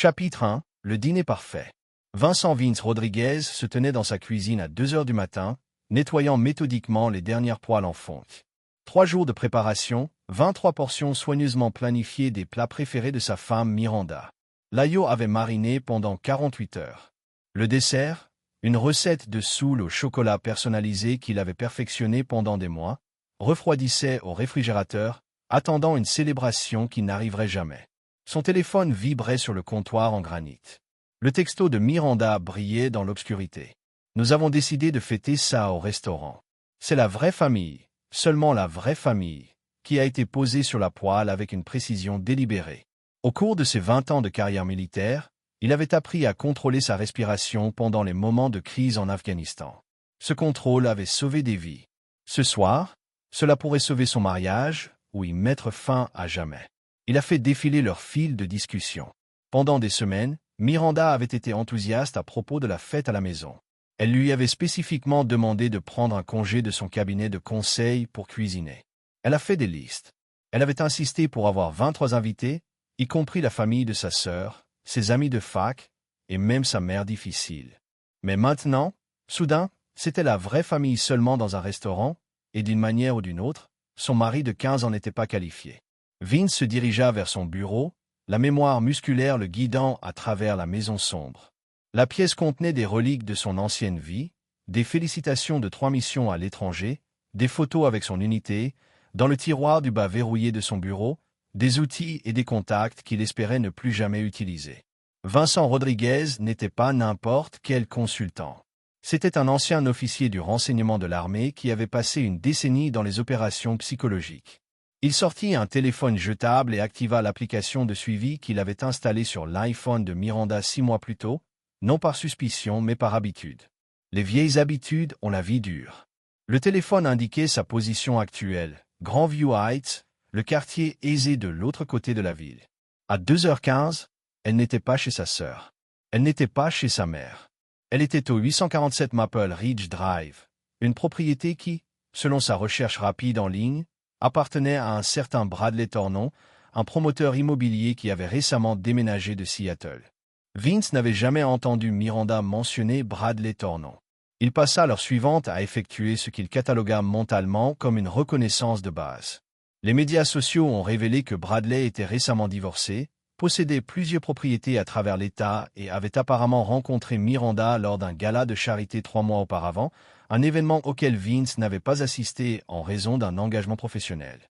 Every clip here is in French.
Chapitre 1. Le dîner parfait. Vincent Vince Rodriguez se tenait dans sa cuisine à 2 heures du matin, nettoyant méthodiquement les dernières poêles en fonte. 3 jours de préparation, 23 portions soigneusement planifiées des plats préférés de sa femme Miranda. L'ail avait mariné pendant 48 heures. Le dessert, une recette de soule au chocolat personnalisé qu'il avait perfectionnée pendant des mois, refroidissait au réfrigérateur, attendant une célébration qui n'arriverait jamais. Son téléphone vibrait sur le comptoir en granit. Le texto de Miranda brillait dans l'obscurité. Nous avons décidé de fêter ça au restaurant. C'est la vraie famille, seulement la vraie famille, qui a été posée sur la poêle avec une précision délibérée. Au cours de ses 20 ans de carrière militaire, il avait appris à contrôler sa respiration pendant les moments de crise en Afghanistan. Ce contrôle avait sauvé des vies. Ce soir, cela pourrait sauver son mariage ou y mettre fin à jamais. Il a fait défiler leur fil de discussion. Pendant des semaines, Miranda avait été enthousiaste à propos de la fête à la maison. Elle lui avait spécifiquement demandé de prendre un congé de son cabinet de conseil pour cuisiner. Elle a fait des listes. Elle avait insisté pour avoir 23 invités, y compris la famille de sa sœur, ses amis de fac, et même sa mère difficile. Mais maintenant, soudain, c'était la vraie famille seulement dans un restaurant, et d'une manière ou d'une autre, son mari de 15 ans n'était pas qualifié. Vince se dirigea vers son bureau, la mémoire musculaire le guidant à travers la maison sombre. La pièce contenait des reliques de son ancienne vie, des félicitations de 3 missions à l'étranger, des photos avec son unité, dans le tiroir du bas verrouillé de son bureau, des outils et des contacts qu'il espérait ne plus jamais utiliser. Vincent Rodriguez n'était pas n'importe quel consultant. C'était un ancien officier du renseignement de l'armée qui avait passé une décennie dans les opérations psychologiques. Il sortit un téléphone jetable et activa l'application de suivi qu'il avait installée sur l'iPhone de Miranda 6 mois plus tôt, non par suspicion mais par habitude. Les vieilles habitudes ont la vie dure. Le téléphone indiquait sa position actuelle, Grandview Heights, le quartier aisé de l'autre côté de la ville. À 2h15, elle n'était pas chez sa sœur. Elle n'était pas chez sa mère. Elle était au 847 Maple Ridge Drive, une propriété qui, selon sa recherche rapide en ligne, appartenait à un certain Bradley Thornton, un promoteur immobilier qui avait récemment déménagé de Seattle. Vince n'avait jamais entendu Miranda mentionner Bradley Thornton. Il passa l'heure suivante à effectuer ce qu'il catalogua mentalement comme une reconnaissance de base. Les médias sociaux ont révélé que Bradley était récemment divorcé, possédait plusieurs propriétés à travers l'État et avait apparemment rencontré Miranda lors d'un gala de charité 3 mois auparavant, un événement auquel Vince n'avait pas assisté en raison d'un engagement professionnel.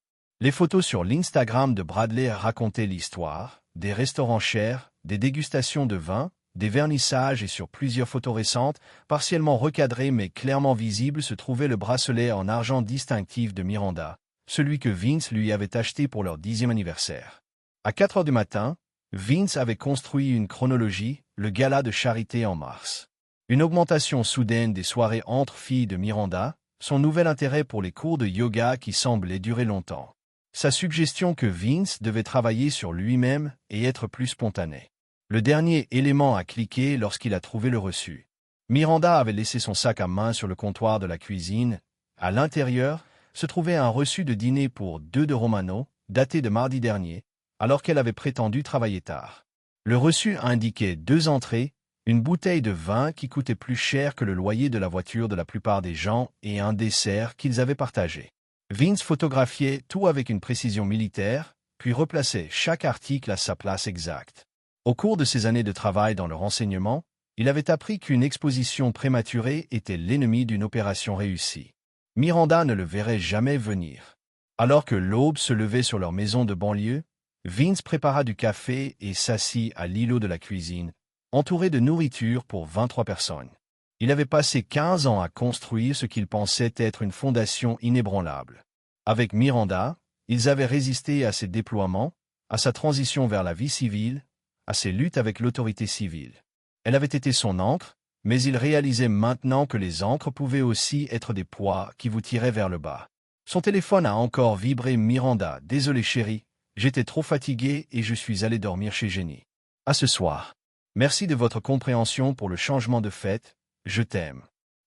Les photos sur l'Instagram de Bradley racontaient l'histoire, des restaurants chers, des dégustations de vin, des vernissages et sur plusieurs photos récentes, partiellement recadrées mais clairement visibles se trouvait le bracelet en argent distinctif de Miranda, celui que Vince lui avait acheté pour leur 10e anniversaire. À 4 heures du matin, Vince avait construit une chronologie, le gala de charité en mars. Une augmentation soudaine des soirées entre filles de Miranda, son nouvel intérêt pour les cours de yoga qui semblaient durer longtemps. Sa suggestion que Vince devait travailler sur lui-même et être plus spontané. Le dernier élément à cliquer lorsqu'il a trouvé le reçu. Miranda avait laissé son sac à main sur le comptoir de la cuisine. À l'intérieur se trouvait un reçu de dîner pour 2 de Romano, daté de mardi dernier, alors qu'elle avait prétendu travailler tard. Le reçu indiquait 2 entrées, une bouteille de vin qui coûtait plus cher que le loyer de la voiture de la plupart des gens et un dessert qu'ils avaient partagé. Vince photographiait tout avec une précision militaire, puis replaçait chaque article à sa place exacte. Au cours de ses années de travail dans le renseignement, il avait appris qu'une exposition prématurée était l'ennemi d'une opération réussie. Miranda ne le verrait jamais venir. Alors que l'aube se levait sur leur maison de banlieue, Vince prépara du café et s'assit à l'îlot de la cuisine, entouré de nourriture pour 23 personnes. Il avait passé 15 ans à construire ce qu'il pensait être une fondation inébranlable. Avec Miranda, ils avaient résisté à ses déploiements, à sa transition vers la vie civile, à ses luttes avec l'autorité civile. Elle avait été son ancre, mais il réalisait maintenant que les ancres pouvaient aussi être des poids qui vous tiraient vers le bas. Son téléphone a encore vibré. Miranda, désolé chérie, j'étais trop fatigué et je suis allé dormir chez Jenny. À ce soir. Merci de votre compréhension pour le changement de fête, je t'aime.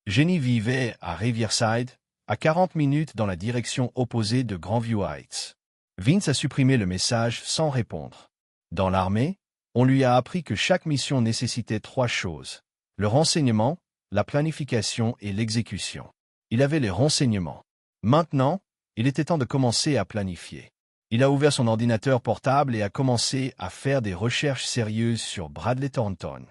Jenny vivait à Riverside, à 40 minutes dans la direction opposée de Grandview Heights. Vince a supprimé le message sans répondre. Dans l'armée, On lui a appris que chaque mission nécessitait 3 choses: le renseignement, la planification et l'exécution. Il avait les renseignements. Maintenant, il était temps de commencer à planifier. Il a ouvert son ordinateur portable et a commencé à faire des recherches sérieuses sur Bradley Thornton.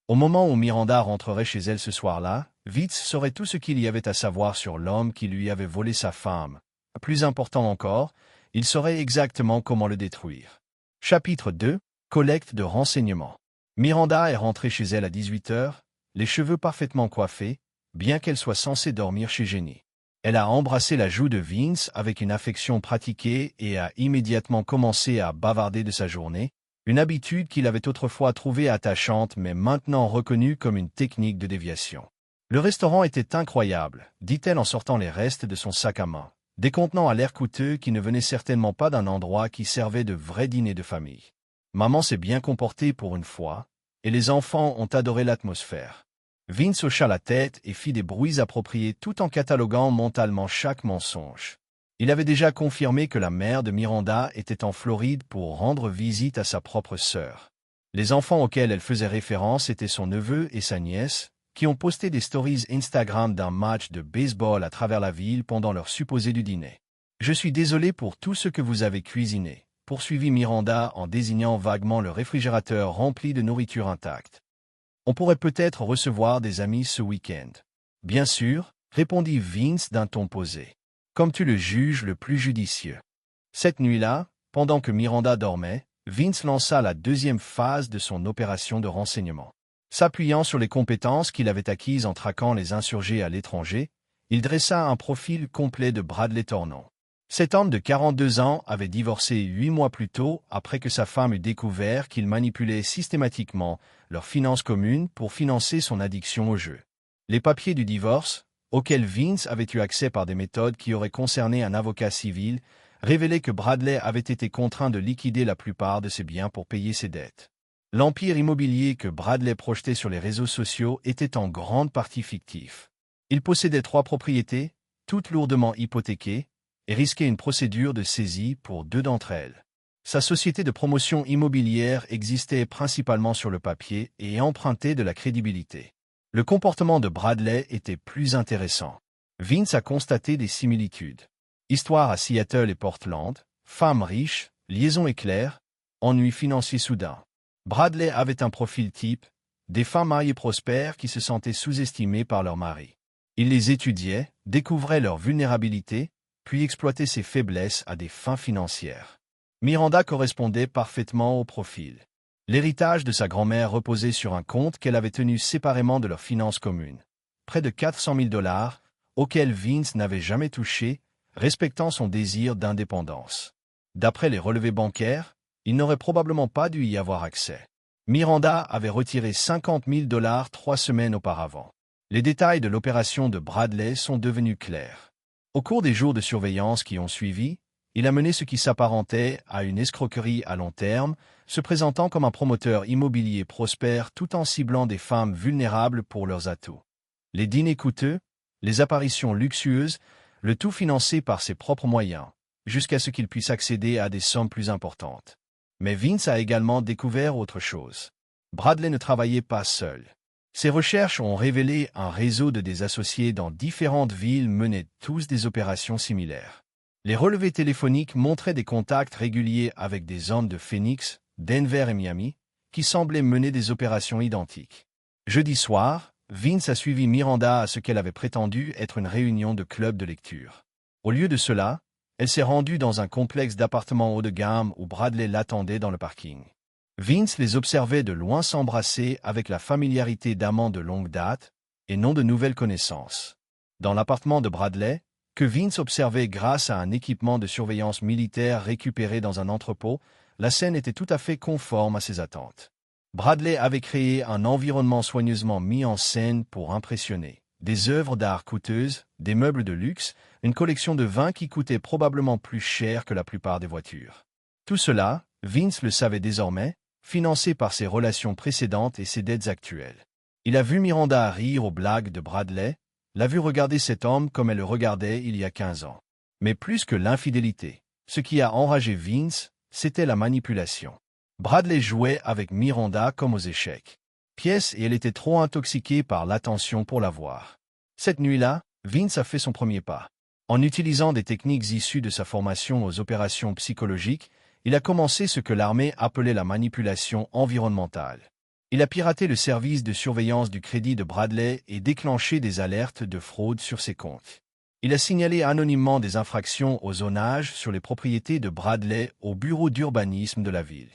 Au moment où Miranda rentrerait chez elle ce soir-là, Vince saurait tout ce qu'il y avait à savoir sur l'homme qui lui avait volé sa femme. Plus important encore, il saurait exactement comment le détruire. Chapitre 2. Collecte de renseignements. Miranda est rentrée chez elle à 18 heures, les cheveux parfaitement coiffés, bien qu'elle soit censée dormir chez Jenny. Elle a embrassé la joue de Vince avec une affection pratiquée et a immédiatement commencé à bavarder de sa journée, une habitude qu'il avait autrefois trouvée attachante mais maintenant reconnue comme une technique de déviation. Le restaurant était incroyable, dit-elle en sortant les restes de son sac à main, des contenants à l'air coûteux qui ne venaient certainement pas d'un endroit qui servait de vrai dîner de famille. Maman s'est bien comportée pour une fois, et les enfants ont adoré l'atmosphère. Vince hocha la tête et fit des bruits appropriés tout en cataloguant mentalement chaque mensonge. Il avait déjà confirmé que la mère de Miranda était en Floride pour rendre visite à sa propre sœur. Les enfants auxquels elle faisait référence étaient son neveu et sa nièce, qui ont posté des stories Instagram d'un match de baseball à travers la ville pendant leur supposé du dîner. « Je suis désolé pour tout ce que vous avez cuisiné », poursuivit Miranda en désignant vaguement le réfrigérateur rempli de nourriture intacte. On pourrait peut-être recevoir des amis ce week-end. Bien sûr, répondit Vince d'un ton posé. Comme tu le juges le plus judicieux. Cette nuit-là, pendant que Miranda dormait, Vince lança la deuxième phase de son opération de renseignement. S'appuyant sur les compétences qu'il avait acquises en traquant les insurgés à l'étranger, il dressa un profil complet de Bradley Thornton. Cet homme de 42 ans avait divorcé 8 mois plus tôt après que sa femme eut découvert qu'il manipulait systématiquement leurs finances communes pour financer son addiction au jeu. Les papiers du divorce, auxquels Vince avait eu accès par des méthodes qui auraient concerné un avocat civil, révélaient que Bradley avait été contraint de liquider la plupart de ses biens pour payer ses dettes. L'empire immobilier que Bradley projetait sur les réseaux sociaux était en grande partie fictif. Il possédait 3 propriétés, toutes lourdement hypothéquées, et risquait une procédure de saisie pour 2 d'entre elles. Sa société de promotion immobilière existait principalement sur le papier et empruntait de la crédibilité. Le comportement de Bradley était plus intéressant. Vince a constaté des similitudes. Histoire à Seattle et Portland, femme riche, liaison éclair, ennui financier soudain. Bradley avait un profil type, des femmes mariées prospères qui se sentaient sous-estimées par leur mari. Il les étudiait, découvrait leur vulnérabilité, puis exploiter ses faiblesses à des fins financières. Miranda correspondait parfaitement au profil. L'héritage de sa grand-mère reposait sur un compte qu'elle avait tenu séparément de leurs finances communes. Près de 400 000 $, auxquels Vince n'avait jamais touché, respectant son désir d'indépendance. D'après les relevés bancaires, il n'aurait probablement pas dû y avoir accès. Miranda avait retiré 50 000 $ 3 semaines auparavant. Les détails de l'opération de Bradley sont devenus clairs. Au cours des jours de surveillance qui ont suivi, il a mené ce qui s'apparentait à une escroquerie à long terme, se présentant comme un promoteur immobilier prospère tout en ciblant des femmes vulnérables pour leurs atouts. Les dîners coûteux, les apparitions luxueuses, le tout financé par ses propres moyens, jusqu'à ce qu'il puisse accéder à des sommes plus importantes. Mais Vince a également découvert autre chose. Bradley ne travaillait pas seul. Ses recherches ont révélé un réseau de des associés dans différentes villes menaient tous des opérations similaires. Les relevés téléphoniques montraient des contacts réguliers avec des hommes de Phoenix, Denver et Miami, qui semblaient mener des opérations identiques. Jeudi soir, Vince a suivi Miranda à ce qu'elle avait prétendu être une réunion de club de lecture. Au lieu de cela, elle s'est rendue dans un complexe d'appartements haut de gamme où Bradley l'attendait dans le parking. Vince les observait de loin s'embrasser avec la familiarité d'amants de longue date, et non de nouvelles connaissances. Dans l'appartement de Bradley, que Vince observait grâce à un équipement de surveillance militaire récupéré dans un entrepôt, la scène était tout à fait conforme à ses attentes. Bradley avait créé un environnement soigneusement mis en scène pour impressionner. Des œuvres d'art coûteuses, des meubles de luxe, une collection de vins qui coûtait probablement plus cher que la plupart des voitures. Tout cela, Vince le savait désormais, financé par ses relations précédentes et ses dettes actuelles. Il a vu Miranda rire aux blagues de Bradley, l'a vu regarder cet homme comme elle le regardait il y a 15 ans. Mais plus que l'infidélité, ce qui a enragé Vince, c'était la manipulation. Bradley jouait avec Miranda comme aux échecs. Pièce et elle était trop intoxiquée par l'attention pour la voir. Cette nuit-là, Vince a fait son premier pas. En utilisant des techniques issues de sa formation aux opérations psychologiques, il a commencé ce que l'armée appelait la manipulation environnementale. Il a piraté le service de surveillance du crédit de Bradley et déclenché des alertes de fraude sur ses comptes. Il a signalé anonymement des infractions au zonage sur les propriétés de Bradley au bureau d'urbanisme de la ville.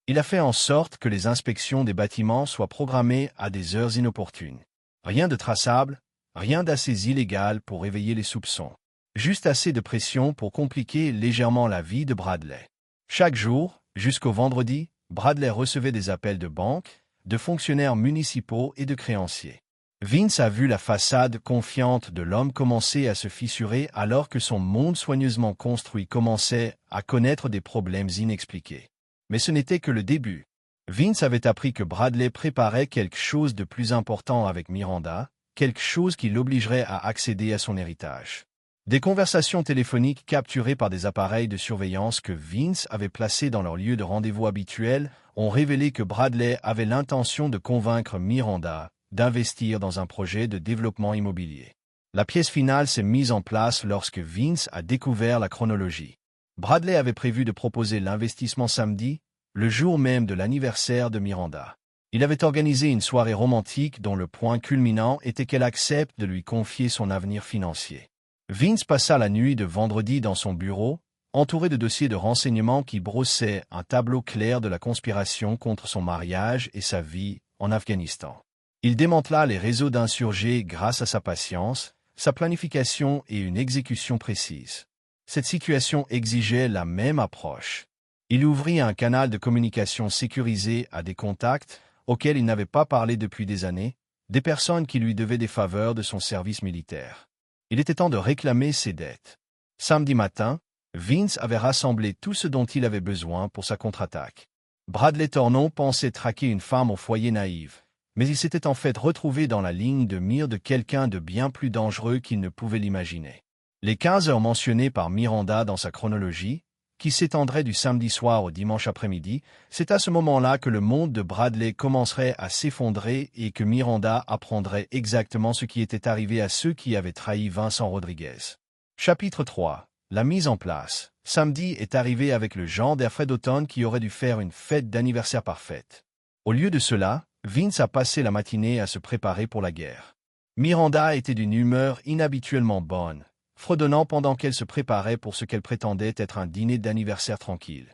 Il a fait en sorte que les inspections des bâtiments soient programmées à des heures inopportunes. Rien de traçable, rien d'assez illégal pour réveiller les soupçons. Juste assez de pression pour compliquer légèrement la vie de Bradley. Chaque jour, jusqu'au vendredi, Bradley recevait des appels de banque, de fonctionnaires municipaux et de créanciers. Vince a vu la façade confiante de l'homme commencer à se fissurer alors que son monde soigneusement construit commençait à connaître des problèmes inexpliqués. Mais ce n'était que le début. Vince avait appris que Bradley préparait quelque chose de plus important avec Miranda, quelque chose qui l'obligerait à accéder à son héritage. Des conversations téléphoniques capturées par des appareils de surveillance que Vince avait placés dans leur lieu de rendez-vous habituel ont révélé que Bradley avait l'intention de convaincre Miranda d'investir dans un projet de développement immobilier. La pièce finale s'est mise en place lorsque Vince a découvert la chronologie. Bradley avait prévu de proposer l'investissement samedi, le jour même de l'anniversaire de Miranda. Il avait organisé une soirée romantique dont le point culminant était qu'elle accepte de lui confier son avenir financier. Vince passa la nuit de vendredi dans son bureau, entouré de dossiers de renseignements qui brossaient un tableau clair de la conspiration contre son mariage et sa vie en Afghanistan. Il démantela les réseaux d'insurgés grâce à sa patience, sa planification et une exécution précise. Cette situation exigeait la même approche. Il ouvrit un canal de communication sécurisé à des contacts auxquels il n'avait pas parlé depuis des années, des personnes qui lui devaient des faveurs de son service militaire. Il était temps de réclamer ses dettes. Samedi matin, Vince avait rassemblé tout ce dont il avait besoin pour sa contre-attaque. Bradley Thornton pensait traquer une femme au foyer naïve, mais il s'était en fait retrouvé dans la ligne de mire de quelqu'un de bien plus dangereux qu'il ne pouvait l'imaginer. Les 15 heures mentionnées par Miranda dans sa chronologie, qui s'étendrait du samedi soir au dimanche après-midi, c'est à ce moment-là que le monde de Bradley commencerait à s'effondrer et que Miranda apprendrait exactement ce qui était arrivé à ceux qui avaient trahi Vincent Rodriguez. Chapitre 3. La mise en place. Samedi est arrivé avec le genre d'air frais d'automne qui aurait dû faire une fête d'anniversaire parfaite. Au lieu de cela, Vince a passé la matinée à se préparer pour la guerre. Miranda était d'une humeur inhabituellement bonne, fredonnant pendant qu'elle se préparait pour ce qu'elle prétendait être un dîner d'anniversaire tranquille.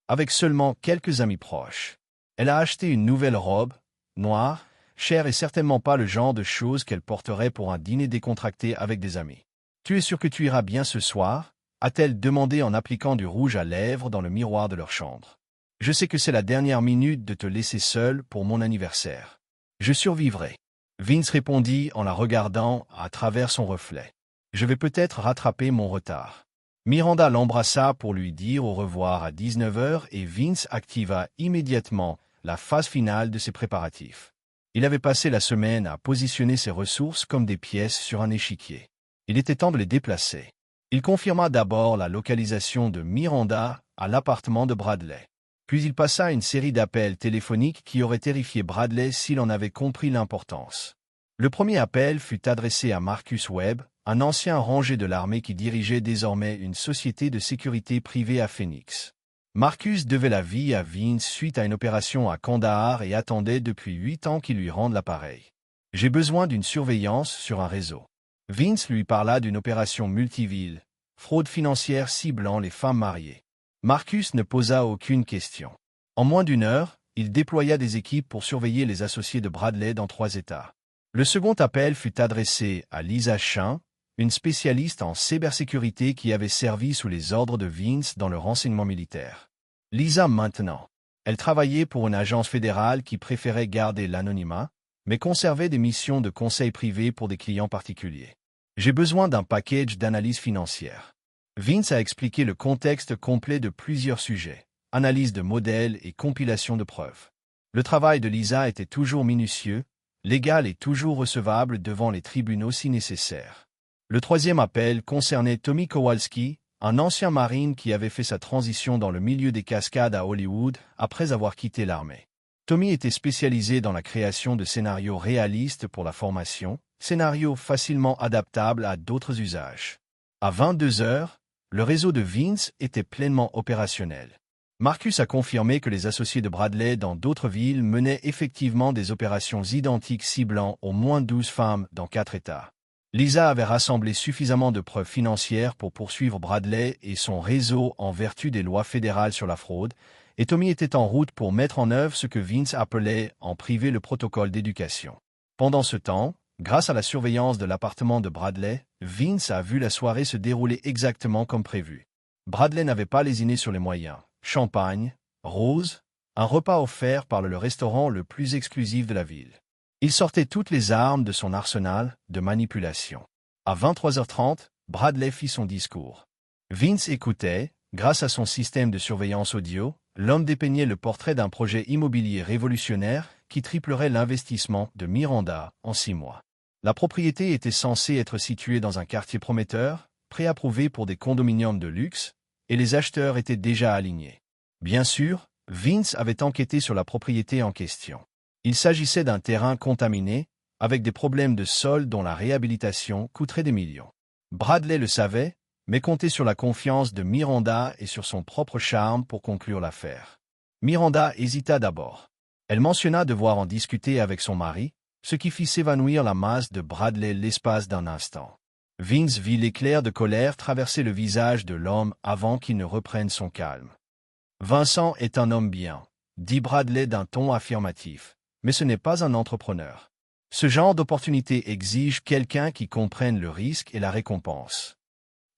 Avec seulement quelques amis proches. Elle a acheté une nouvelle robe, noire, chère et certainement pas le genre de choses qu'elle porterait pour un dîner décontracté avec des amis. « Tu es sûr que tu iras bien ce soir ?» a-t-elle demandé en appliquant du rouge à lèvres dans le miroir de leur chambre. « Je sais que c'est la dernière minute de te laisser seule pour mon anniversaire. Je survivrai. » Vince répondit en la regardant à travers son reflet. « Je vais peut-être rattraper mon retard. » Miranda l'embrassa pour lui dire au revoir à 19h et Vince activa immédiatement la phase finale de ses préparatifs. Il avait passé la semaine à positionner ses ressources comme des pièces sur un échiquier. Il était temps de les déplacer. Il confirma d'abord la localisation de Miranda à l'appartement de Bradley. Puis il passa une série d'appels téléphoniques qui auraient terrifié Bradley s'il en avait compris l'importance. Le premier appel fut adressé à Marcus Webb, un ancien rangé de l'armée qui dirigeait désormais une société de sécurité privée à Phoenix. Marcus devait la vie à Vince suite à une opération à Kandahar et attendait depuis 8 ans qu'il lui rende l'appareil. « J'ai besoin d'une surveillance sur un réseau. » Vince lui parla d'une opération multiville, fraude financière ciblant les femmes mariées. Marcus ne posa aucune question. En moins d'une heure, il déploya des équipes pour surveiller les associés de Bradley dans 3 États. Le second appel fut adressé à Lisa Chin, une spécialiste en cybersécurité qui avait servi sous les ordres de Vince dans le renseignement militaire. Lisa maintenant. Elle travaillait pour une agence fédérale qui préférait garder l'anonymat, mais conservait des missions de conseil privé pour des clients particuliers. J'ai besoin d'un package d'analyse financière. Vince a expliqué le contexte complet de plusieurs sujets, analyse de modèles et compilation de preuves. Le travail de Lisa était toujours minutieux, légal et toujours recevable devant les tribunaux si nécessaire. Le troisième appel concernait Tommy Kowalski, un ancien marine qui avait fait sa transition dans le milieu des cascades à Hollywood après avoir quitté l'armée. Tommy était spécialisé dans la création de scénarios réalistes pour la formation, scénarios facilement adaptables à d'autres usages. À 22 heures, le réseau de Vince était pleinement opérationnel. Marcus a confirmé que les associés de Bradley dans d'autres villes menaient effectivement des opérations identiques ciblant au moins 12 femmes dans 4 États. Lisa avait rassemblé suffisamment de preuves financières pour poursuivre Bradley et son réseau en vertu des lois fédérales sur la fraude, et Tommy était en route pour mettre en œuvre ce que Vince appelait en privé le protocole d'éducation. Pendant ce temps, grâce à la surveillance de l'appartement de Bradley, Vince a vu la soirée se dérouler exactement comme prévu. Bradley n'avait pas lésiné sur les moyens. Champagne, rose, un repas offert par le restaurant le plus exclusif de la ville. Il sortait toutes les armes de son arsenal de manipulation. À 23h30, Bradley fit son discours. Vince écoutait, grâce à son système de surveillance audio, l'homme dépeignait le portrait d'un projet immobilier révolutionnaire qui triplerait l'investissement de Miranda en 6 mois. La propriété était censée être située dans un quartier prometteur, préapprouvé pour des condominiums de luxe, et les acheteurs étaient déjà alignés. Bien sûr, Vince avait enquêté sur la propriété en question. Il s'agissait d'un terrain contaminé, avec des problèmes de sol dont la réhabilitation coûterait des millions. Bradley le savait, mais comptait sur la confiance de Miranda et sur son propre charme pour conclure l'affaire. Miranda hésita d'abord. Elle mentionna devoir en discuter avec son mari, ce qui fit s'évanouir la masse de Bradley l'espace d'un instant. Vince vit l'éclair de colère traverser le visage de l'homme avant qu'il ne reprenne son calme. « Vincent est un homme bien », dit Bradley d'un ton affirmatif, mais ce n'est pas un entrepreneur. Ce genre d'opportunité exige quelqu'un qui comprenne le risque et la récompense.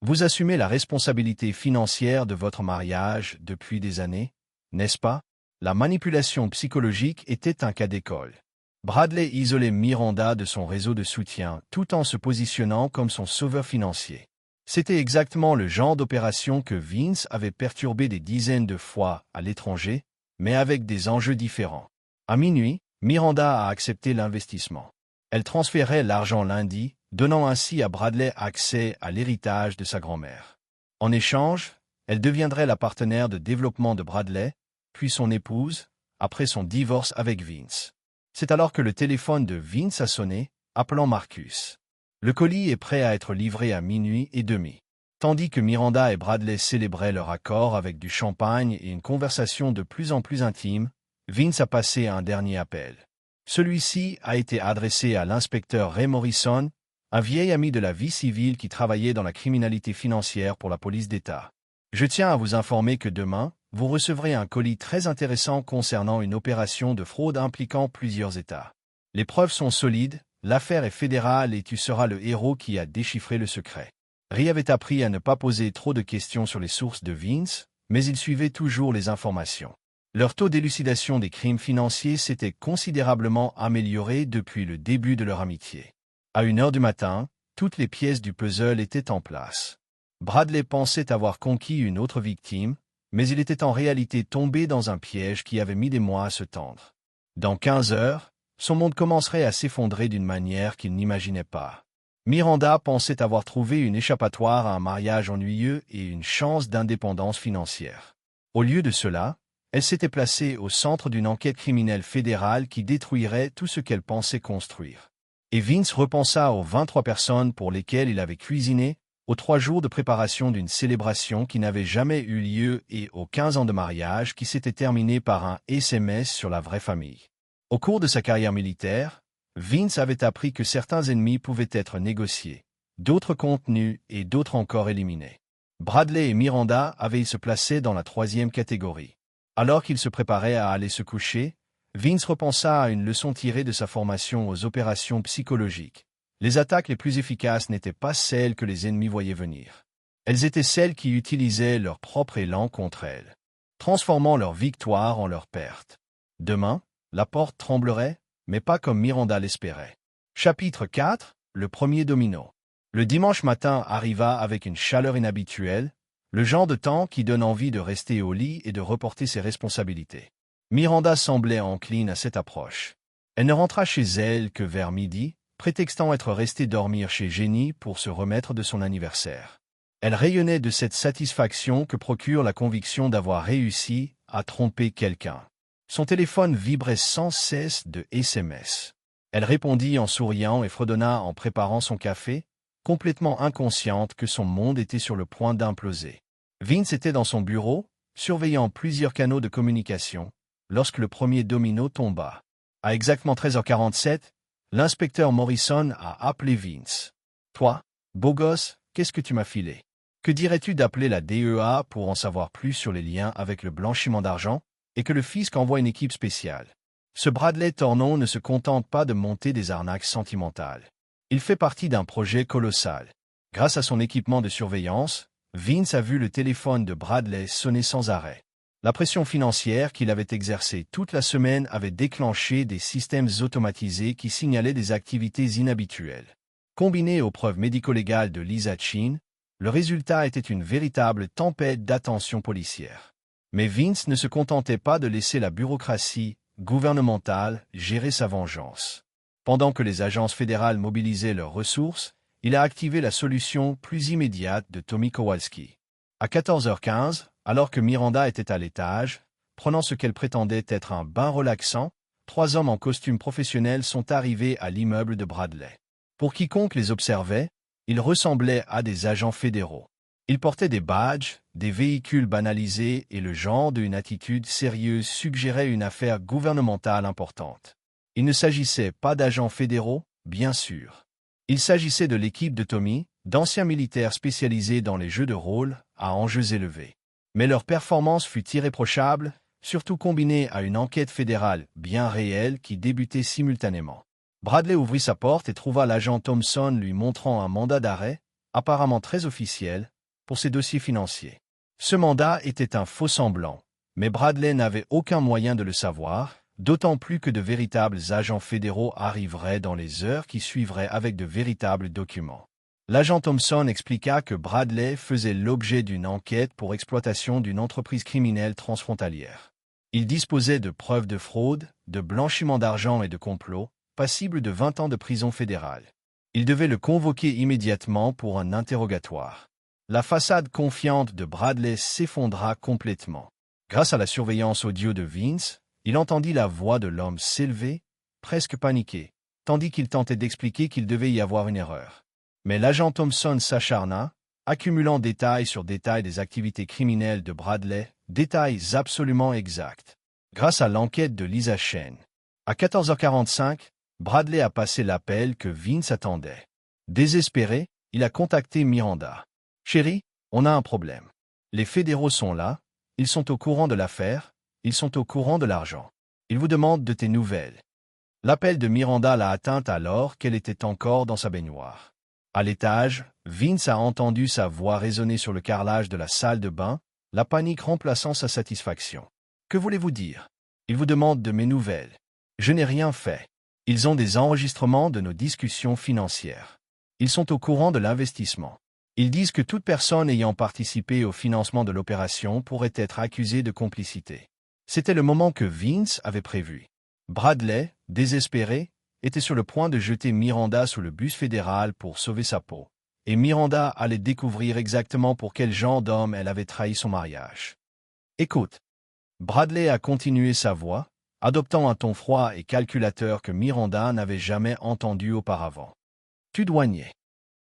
Vous assumez la responsabilité financière de votre mariage depuis des années, n'est-ce pas? La manipulation psychologique était un cas d'école. Bradley isolait Miranda de son réseau de soutien tout en se positionnant comme son sauveur financier. C'était exactement le genre d'opération que Vince avait perturbé des dizaines de fois à l'étranger, mais avec des enjeux différents. À minuit, Miranda a accepté l'investissement. Elle transférait l'argent lundi, donnant ainsi à Bradley accès à l'héritage de sa grand-mère. En échange, elle deviendrait la partenaire de développement de Bradley, puis son épouse, après son divorce avec Vince. C'est alors que le téléphone de Vince a sonné, appelant Marcus. Le colis est prêt à être livré à 00h30. Tandis que Miranda et Bradley célébraient leur accord avec du champagne et une conversation de plus en plus intime, Vince a passé un dernier appel. Celui-ci a été adressé à l'inspecteur Ray Morrison, un vieil ami de la vie civile qui travaillait dans la criminalité financière pour la police d'État. Je tiens à vous informer que demain, vous recevrez un colis très intéressant concernant une opération de fraude impliquant plusieurs États. Les preuves sont solides, l'affaire est fédérale et tu seras le héros qui a déchiffré le secret. Ray avait appris à ne pas poser trop de questions sur les sources de Vince, mais il suivait toujours les informations. Leur taux d'élucidation des crimes financiers s'était considérablement amélioré depuis le début de leur amitié. À 1h du matin, toutes les pièces du puzzle étaient en place. Bradley pensait avoir conquis une autre victime, mais il était en réalité tombé dans un piège qui avait mis des mois à se tendre. Dans 15 heures, son monde commencerait à s'effondrer d'une manière qu'il n'imaginait pas. Miranda pensait avoir trouvé une échappatoire à un mariage ennuyeux et une chance d'indépendance financière. Au lieu de cela, elle s'était placée au centre d'une enquête criminelle fédérale qui détruirait tout ce qu'elle pensait construire. Et Vince repensa aux 23 personnes pour lesquelles il avait cuisiné, aux 3 jours de préparation d'une célébration qui n'avait jamais eu lieu et aux 15 ans de mariage qui s'était terminé par un SMS sur la vraie famille. Au cours de sa carrière militaire, Vince avait appris que certains ennemis pouvaient être négociés, d'autres contenus et d'autres encore éliminés. Bradley et Miranda avaient se placé dans la 3e catégorie. Alors qu'il se préparait à aller se coucher, Vince repensa à une leçon tirée de sa formation aux opérations psychologiques. Les attaques les plus efficaces n'étaient pas celles que les ennemis voyaient venir. Elles étaient celles qui utilisaient leur propre élan contre elles, transformant leur victoire en leur perte. Demain, la porte tremblerait, mais pas comme Miranda l'espérait. Chapitre 4, le premier domino. Le dimanche matin arriva avec une chaleur inhabituelle, le genre de temps qui donne envie de rester au lit et de reporter ses responsabilités. Miranda semblait encline à cette approche. Elle ne rentra chez elle que vers midi, prétextant être restée dormir chez Jenny pour se remettre de son anniversaire. Elle rayonnait de cette satisfaction que procure la conviction d'avoir réussi à tromper quelqu'un. Son téléphone vibrait sans cesse de SMS. Elle répondit en souriant et fredonna en préparant son café, complètement inconsciente que son monde était sur le point d'imploser. Vince était dans son bureau, surveillant plusieurs canaux de communication, lorsque le premier domino tomba. À exactement 13h47, l'inspecteur Morrison a appelé Vince. « Toi, beau gosse, qu'est-ce que tu m'as filé? Que dirais-tu d'appeler la DEA pour en savoir plus sur les liens avec le blanchiment d'argent et que le fisc envoie une équipe spéciale? Ce Bradley Thornton ne se contente pas de monter des arnaques sentimentales. Il fait partie d'un projet colossal. Grâce à son équipement de surveillance, Vince a vu le téléphone de Bradley sonner sans arrêt. La pression financière qu'il avait exercée toute la semaine avait déclenché des systèmes automatisés qui signalaient des activités inhabituelles. Combiné aux preuves médico-légales de Lisa Chin, le résultat était une véritable tempête d'attention policière. Mais Vince ne se contentait pas de laisser la bureaucratie gouvernementale gérer sa vengeance. Pendant que les agences fédérales mobilisaient leurs ressources, il a activé la solution plus immédiate de Tommy Kowalski. À 14h15, alors que Miranda était à l'étage, prenant ce qu'elle prétendait être un bain relaxant, 3 hommes en costume professionnel sont arrivés à l'immeuble de Bradley. Pour quiconque les observait, ils ressemblaient à des agents fédéraux. Ils portaient des badges, des véhicules banalisés et le genre d'une attitude sérieuse suggérait une affaire gouvernementale importante. Il ne s'agissait pas d'agents fédéraux, bien sûr. Il s'agissait de l'équipe de Tommy, d'anciens militaires spécialisés dans les jeux de rôle à enjeux élevés. Mais leur performance fut irréprochable, surtout combinée à une enquête fédérale bien réelle qui débutait simultanément. Bradley ouvrit sa porte et trouva l'agent Thompson lui montrant un mandat d'arrêt, apparemment très officiel, pour ses dossiers financiers. Ce mandat était un faux-semblant, mais Bradley n'avait aucun moyen de le savoir, d'autant plus que de véritables agents fédéraux arriveraient dans les heures qui suivraient avec de véritables documents. L'agent Thompson expliqua que Bradley faisait l'objet d'une enquête pour exploitation d'une entreprise criminelle transfrontalière. Il disposait de preuves de fraude, de blanchiment d'argent et de complot, passible de 20 ans de prison fédérale. Il devait le convoquer immédiatement pour un interrogatoire. La façade confiante de Bradley s'effondra complètement. Grâce à la surveillance audio de Vince, il entendit la voix de l'homme s'élever, presque paniqué, tandis qu'il tentait d'expliquer qu'il devait y avoir une erreur. Mais l'agent Thompson s'acharna, accumulant détails sur détails des activités criminelles de Bradley, détails absolument exacts. Grâce à l'enquête de Lisa Chen. À 14h45, Bradley a passé l'appel que Vince attendait. Désespéré, il a contacté Miranda. « Chérie, on a un problème. Les fédéraux sont là, ils sont au courant de l'affaire, ils sont au courant de l'argent. Ils vous demandent de tes nouvelles. » L'appel de Miranda l'a atteinte alors qu'elle était encore dans sa baignoire. À l'étage, Vince a entendu sa voix résonner sur le carrelage de la salle de bain, la panique remplaçant sa satisfaction. « Que voulez-vous dire? Ils vous demandent de mes nouvelles. Je n'ai rien fait. Ils ont des enregistrements de nos discussions financières. Ils sont au courant de l'investissement. Ils disent que toute personne ayant participé au financement de l'opération pourrait être accusée de complicité. » C'était le moment que Vince avait prévu. Bradley, désespéré, était sur le point de jeter Miranda sous le bus fédéral pour sauver sa peau. Et Miranda allait découvrir exactement pour quel genre d'homme elle avait trahi son mariage. « Écoute. » Bradley a continué sa voix, adoptant un ton froid et calculateur que Miranda n'avait jamais entendu auparavant. « Tu douanier.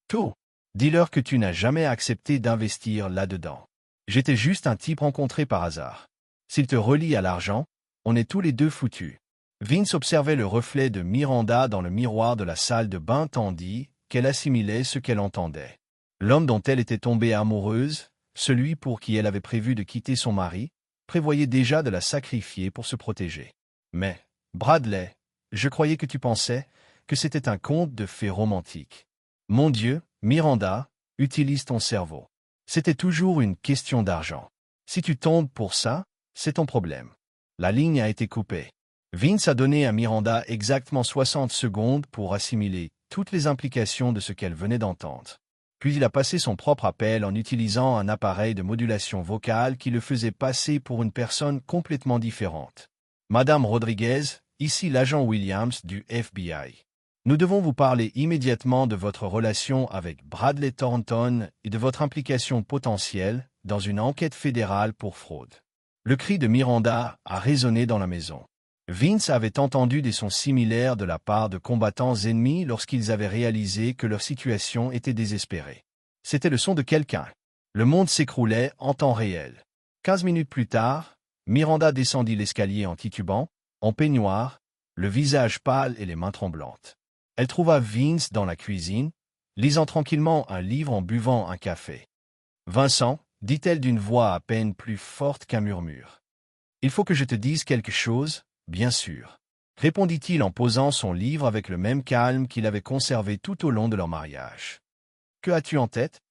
Tout. Dis-leur que tu n'as jamais accepté d'investir là-dedans. J'étais juste un type rencontré par hasard. S'il te relie à l'argent, on est tous les deux foutus. » Vince observait le reflet de Miranda dans le miroir de la salle de bain tandis qu'elle assimilait ce qu'elle entendait. L'homme dont elle était tombée amoureuse, celui pour qui elle avait prévu de quitter son mari, prévoyait déjà de la sacrifier pour se protéger. Mais, Bradley, je croyais que tu pensais que c'était un conte de fées romantique. Mon Dieu, Miranda, utilise ton cerveau. C'était toujours une question d'argent. Si tu tombes pour ça, c'est ton problème. La ligne a été coupée. Vince a donné à Miranda exactement 60 secondes pour assimiler toutes les implications de ce qu'elle venait d'entendre. Puis il a passé son propre appel en utilisant un appareil de modulation vocale qui le faisait passer pour une personne complètement différente. « Madame Rodriguez, ici l'agent Williams du FBI. Nous devons vous parler immédiatement de votre relation avec Bradley Thornton et de votre implication potentielle dans une enquête fédérale pour fraude. Le cri de Miranda a résonné dans la maison. Vince avait entendu des sons similaires de la part de combattants ennemis lorsqu'ils avaient réalisé que leur situation était désespérée. C'était le son de quelqu'un. Le monde s'écroulait en temps réel. 15 minutes plus tard, Miranda descendit l'escalier en titubant, en peignoir, le visage pâle et les mains tremblantes. Elle trouva Vince dans la cuisine, lisant tranquillement un livre en buvant un café. « Vincent », dit-elle d'une voix à peine plus forte qu'un murmure. « Il faut que je te dise quelque chose, bien sûr. » répondit-il en posant son livre avec le même calme qu'il avait conservé tout au long de leur mariage. « Que as-tu en tête ?»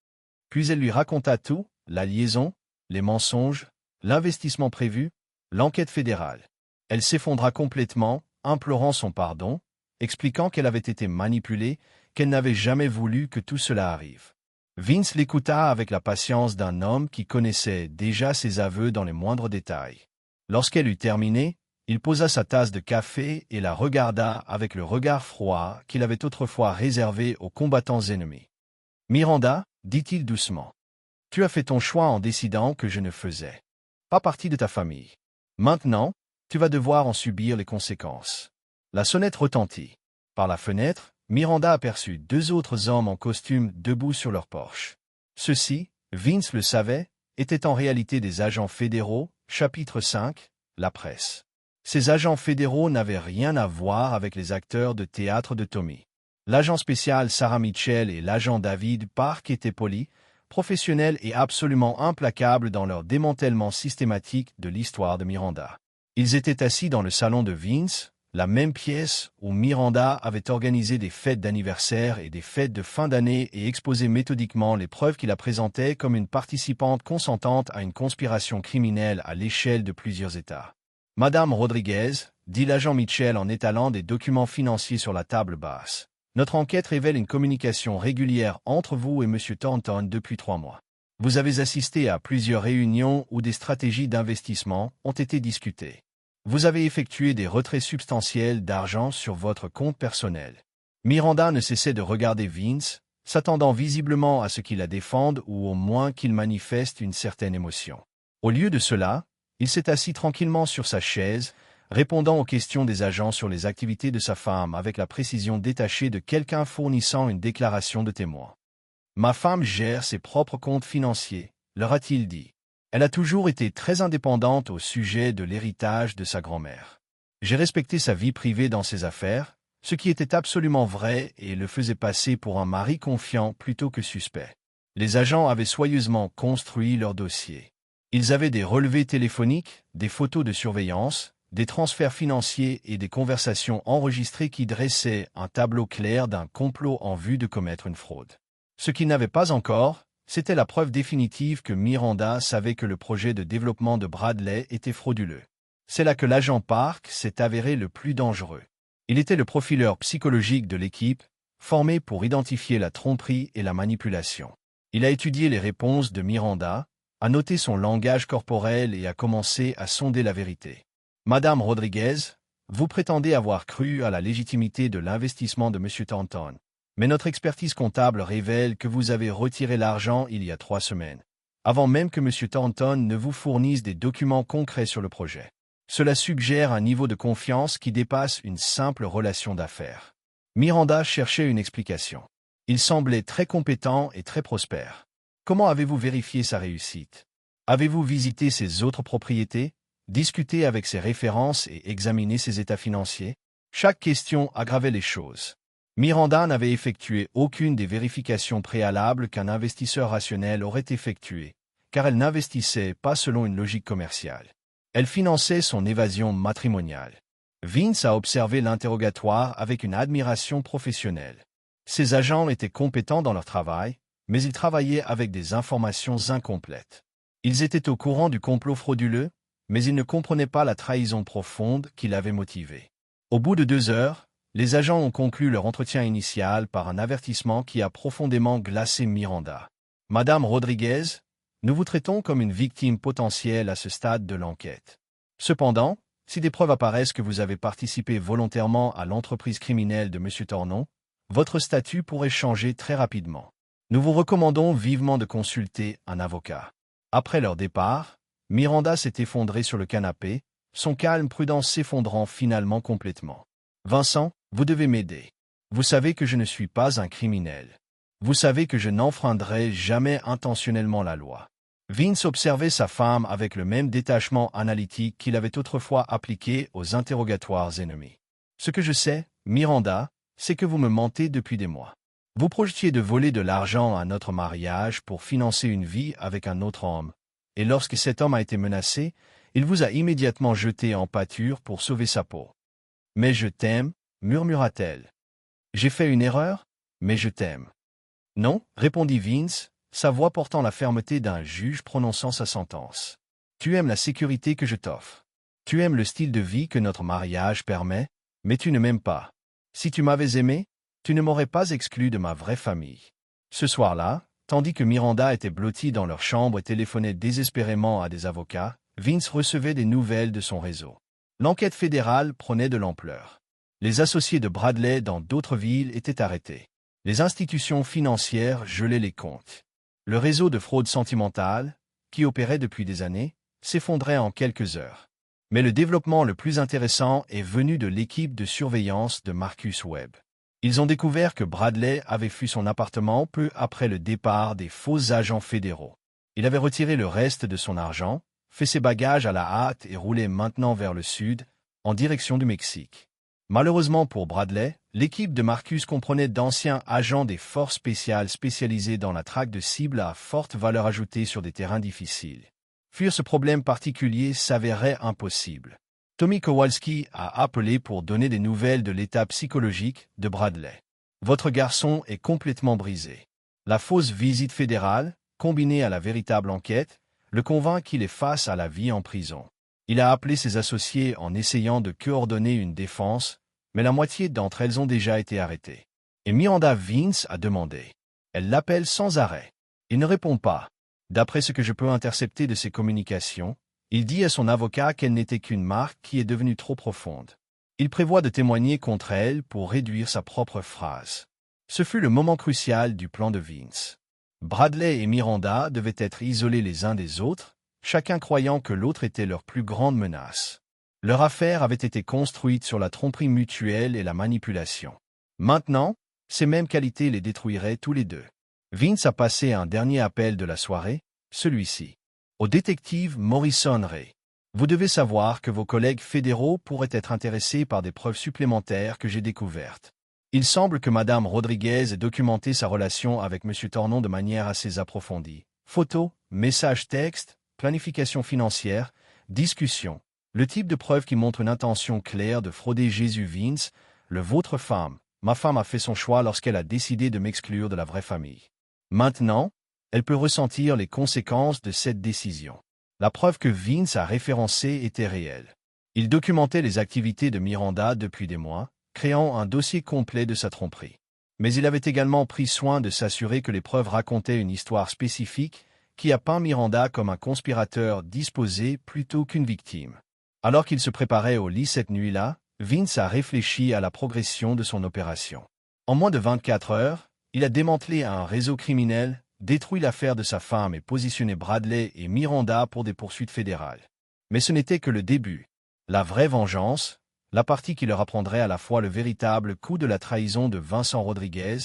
Puis elle lui raconta tout, la liaison, les mensonges, l'investissement prévu, l'enquête fédérale. Elle s'effondra complètement, implorant son pardon, expliquant qu'elle avait été manipulée, qu'elle n'avait jamais voulu que tout cela arrive. Vince l'écouta avec la patience d'un homme qui connaissait déjà ses aveux dans les moindres détails. Lorsqu'elle eut terminé, il posa sa tasse de café et la regarda avec le regard froid qu'il avait autrefois réservé aux combattants ennemis. « Miranda, dit-il doucement, tu as fait ton choix en décidant que je ne faisais pas partie de ta famille. Maintenant, tu vas devoir en subir les conséquences. » La sonnette retentit. Par la fenêtre, Miranda aperçut 2 autres hommes en costume debout sur leur porche. Ceux-ci, Vince le savait, étaient en réalité des agents fédéraux. Chapitre 5, la presse. Ces agents fédéraux n'avaient rien à voir avec les acteurs de théâtre de Tommy. L'agent spécial Sarah Mitchell et l'agent David Park étaient polis, professionnels et absolument implacables dans leur démantèlement systématique de l'histoire de Miranda. Ils étaient assis dans le salon de Vince, la même pièce où Miranda avait organisé des fêtes d'anniversaire et des fêtes de fin d'année et exposé méthodiquement les preuves qui la présentaient comme une participante consentante à une conspiration criminelle à l'échelle de plusieurs États. « Madame Rodriguez, dit l'agent Mitchell en étalant des documents financiers sur la table basse, notre enquête révèle une communication régulière entre vous et M. Thornton depuis 3 mois. Vous avez assisté à plusieurs réunions où des stratégies d'investissement ont été discutées. Vous avez effectué des retraits substantiels d'argent sur votre compte personnel. » Miranda ne cessait de regarder Vince, s'attendant visiblement à ce qu'il la défende ou au moins qu'il manifeste une certaine émotion. Au lieu de cela, il s'est assis tranquillement sur sa chaise, répondant aux questions des agents sur les activités de sa femme avec la précision détachée de quelqu'un fournissant une déclaration de témoin. « Ma femme gère ses propres comptes financiers, leur a-t-il dit. Elle a toujours été très indépendante au sujet de l'héritage de sa grand-mère. J'ai respecté sa vie privée dans ses affaires, ce qui était absolument vrai et le faisait passer pour un mari confiant plutôt que suspect. » Les agents avaient soigneusement construit leur dossier. Ils avaient des relevés téléphoniques, des photos de surveillance, des transferts financiers et des conversations enregistrées qui dressaient un tableau clair d'un complot en vue de commettre une fraude. Ce qu'ils n'avaient pas encore, c'était la preuve définitive que Miranda savait que le projet de développement de Bradley était frauduleux. C'est là que l'agent Park s'est avéré le plus dangereux. Il était le profileur psychologique de l'équipe, formé pour identifier la tromperie et la manipulation. Il a étudié les réponses de Miranda, a noté son langage corporel et a commencé à sonder la vérité. « Madame Rodriguez, vous prétendez avoir cru à la légitimité de l'investissement de M. Thornton. Mais notre expertise comptable révèle que vous avez retiré l'argent il y a 3 semaines, avant même que M. Thornton ne vous fournisse des documents concrets sur le projet. Cela suggère un niveau de confiance qui dépasse une simple relation d'affaires. » Miranda cherchait une explication. Il semblait très compétent et très prospère. Comment avez-vous vérifié sa réussite? Avez-vous visité ses autres propriétés, discuté avec ses références et examiné ses états financiers? Chaque question aggravait les choses. Miranda n'avait effectué aucune des vérifications préalables qu'un investisseur rationnel aurait effectuées, car elle n'investissait pas selon une logique commerciale. Elle finançait son évasion matrimoniale. Vince a observé l'interrogatoire avec une admiration professionnelle. Ses agents étaient compétents dans leur travail, mais ils travaillaient avec des informations incomplètes. Ils étaient au courant du complot frauduleux, mais ils ne comprenaient pas la trahison profonde qui l'avait motivé. Au bout de 2 heures, les agents ont conclu leur entretien initial par un avertissement qui a profondément glacé Miranda. « Madame Rodriguez, nous vous traitons comme une victime potentielle à ce stade de l'enquête. Cependant, Si des preuves apparaissent que vous avez participé volontairement à l'entreprise criminelle de M. Tornon, votre statut pourrait changer très rapidement. Nous vous recommandons vivement de consulter un avocat. Après leur départ, Miranda s'est effondrée sur le canapé, son calme prudence s'effondrant finalement complètement. Vincent, vous devez m'aider. Vous savez que je ne suis pas un criminel. Vous savez que je n'enfreindrai jamais intentionnellement la loi. Vince observait sa femme avec le même détachement analytique qu'il avait autrefois appliqué aux interrogatoires ennemis. Ce que je sais, Miranda, c'est que vous me mentez depuis des mois. Vous projetiez de voler de l'argent à notre mariage pour financer une vie avec un autre homme, et lorsque cet homme a été menacé, il vous a immédiatement jeté en pâture pour sauver sa peau. « Mais je t'aime, murmura-t-elle. « J'ai fait une erreur, mais je t'aime. »« Non, répondit Vince, sa voix portant la fermeté d'un juge prononçant sa sentence. Tu aimes la sécurité que je t'offre. Tu aimes le style de vie que notre mariage permet, mais tu ne m'aimes pas. Si tu m'avais aimé, tu ne m'aurais pas exclu de ma vraie famille. » Ce soir-là, tandis que Miranda était blottie dans leur chambre et téléphonait désespérément à des avocats, Vince recevait des nouvelles de son réseau. L'enquête fédérale prenait de l'ampleur. Les associés de Bradley dans d'autres villes étaient arrêtés. Les institutions financières gelaient les comptes. Le réseau de fraude sentimentale, qui opérait depuis des années, s'effondrait en quelques heures. Mais le développement le plus intéressant est venu de l'équipe de surveillance de Marcus Webb. Ils ont découvert que Bradley avait fui son appartement peu après le départ des faux agents fédéraux. Il avait retiré le reste de son argent, fait ses bagages à la hâte et roulait maintenant vers le sud, en direction du Mexique. Malheureusement pour Bradley, l'équipe de Marcus comprenait d'anciens agents des forces spéciales spécialisés dans la traque de cibles à forte valeur ajoutée sur des terrains difficiles. Fuir ce problème particulier s'avérait impossible. Tommy Kowalski a appelé pour donner des nouvelles de l'état psychologique de Bradley. « Votre garçon est complètement brisé. » La fausse visite fédérale, combinée à la véritable enquête, le convainc qu'il est face à la vie en prison. Il a appelé ses associés en essayant de coordonner une défense, mais la moitié d'entre elles ont déjà été arrêtées. Et Miranda Vince a demandé. Elle l'appelle sans arrêt. Il ne répond pas. D'après ce que je peux intercepter de ses communications, il dit à son avocat qu'elle n'était qu'une marque qui est devenue trop profonde. Il prévoit de témoigner contre elle pour réduire sa propre phrase. Ce fut le moment crucial du plan de Vince. Bradley et Miranda devaient être isolés les uns des autres, chacun croyant que l'autre était leur plus grande menace. Leur affaire avait été construite sur la tromperie mutuelle et la manipulation. Maintenant, ces mêmes qualités les détruiraient tous les deux. Vince a passé un dernier appel de la soirée, celui-ci. Au détective Morrison Ray. Vous devez savoir que vos collègues fédéraux pourraient être intéressés par des preuves supplémentaires que j'ai découvertes. Il semble que Madame Rodriguez ait documenté sa relation avec M. Tornon de manière assez approfondie. Photos, messages textes, planification financière, discussion. Le type de preuve qui montre une intention claire de frauder Jésus Vince, votre femme. Ma femme a fait son choix lorsqu'elle a décidé de m'exclure de la vraie famille. Maintenant, elle peut ressentir les conséquences de cette décision. La preuve que Vince a référencée était réelle. Il documentait les activités de Miranda depuis des mois, créant un dossier complet de sa tromperie. Mais il avait également pris soin de s'assurer que les preuves racontaient une histoire spécifique qui a peint Miranda comme un conspirateur disposé plutôt qu'une victime. Alors qu'il se préparait au lit cette nuit-là, Vince a réfléchi à la progression de son opération. En moins de 24 heures, il a démantelé un réseau criminel, détruit l'affaire de sa femme et positionné Bradley et Miranda pour des poursuites fédérales. Mais ce n'était que le début. La vraie vengeance, la partie qui leur apprendrait à la fois le véritable coup de la trahison de Vincent Rodriguez,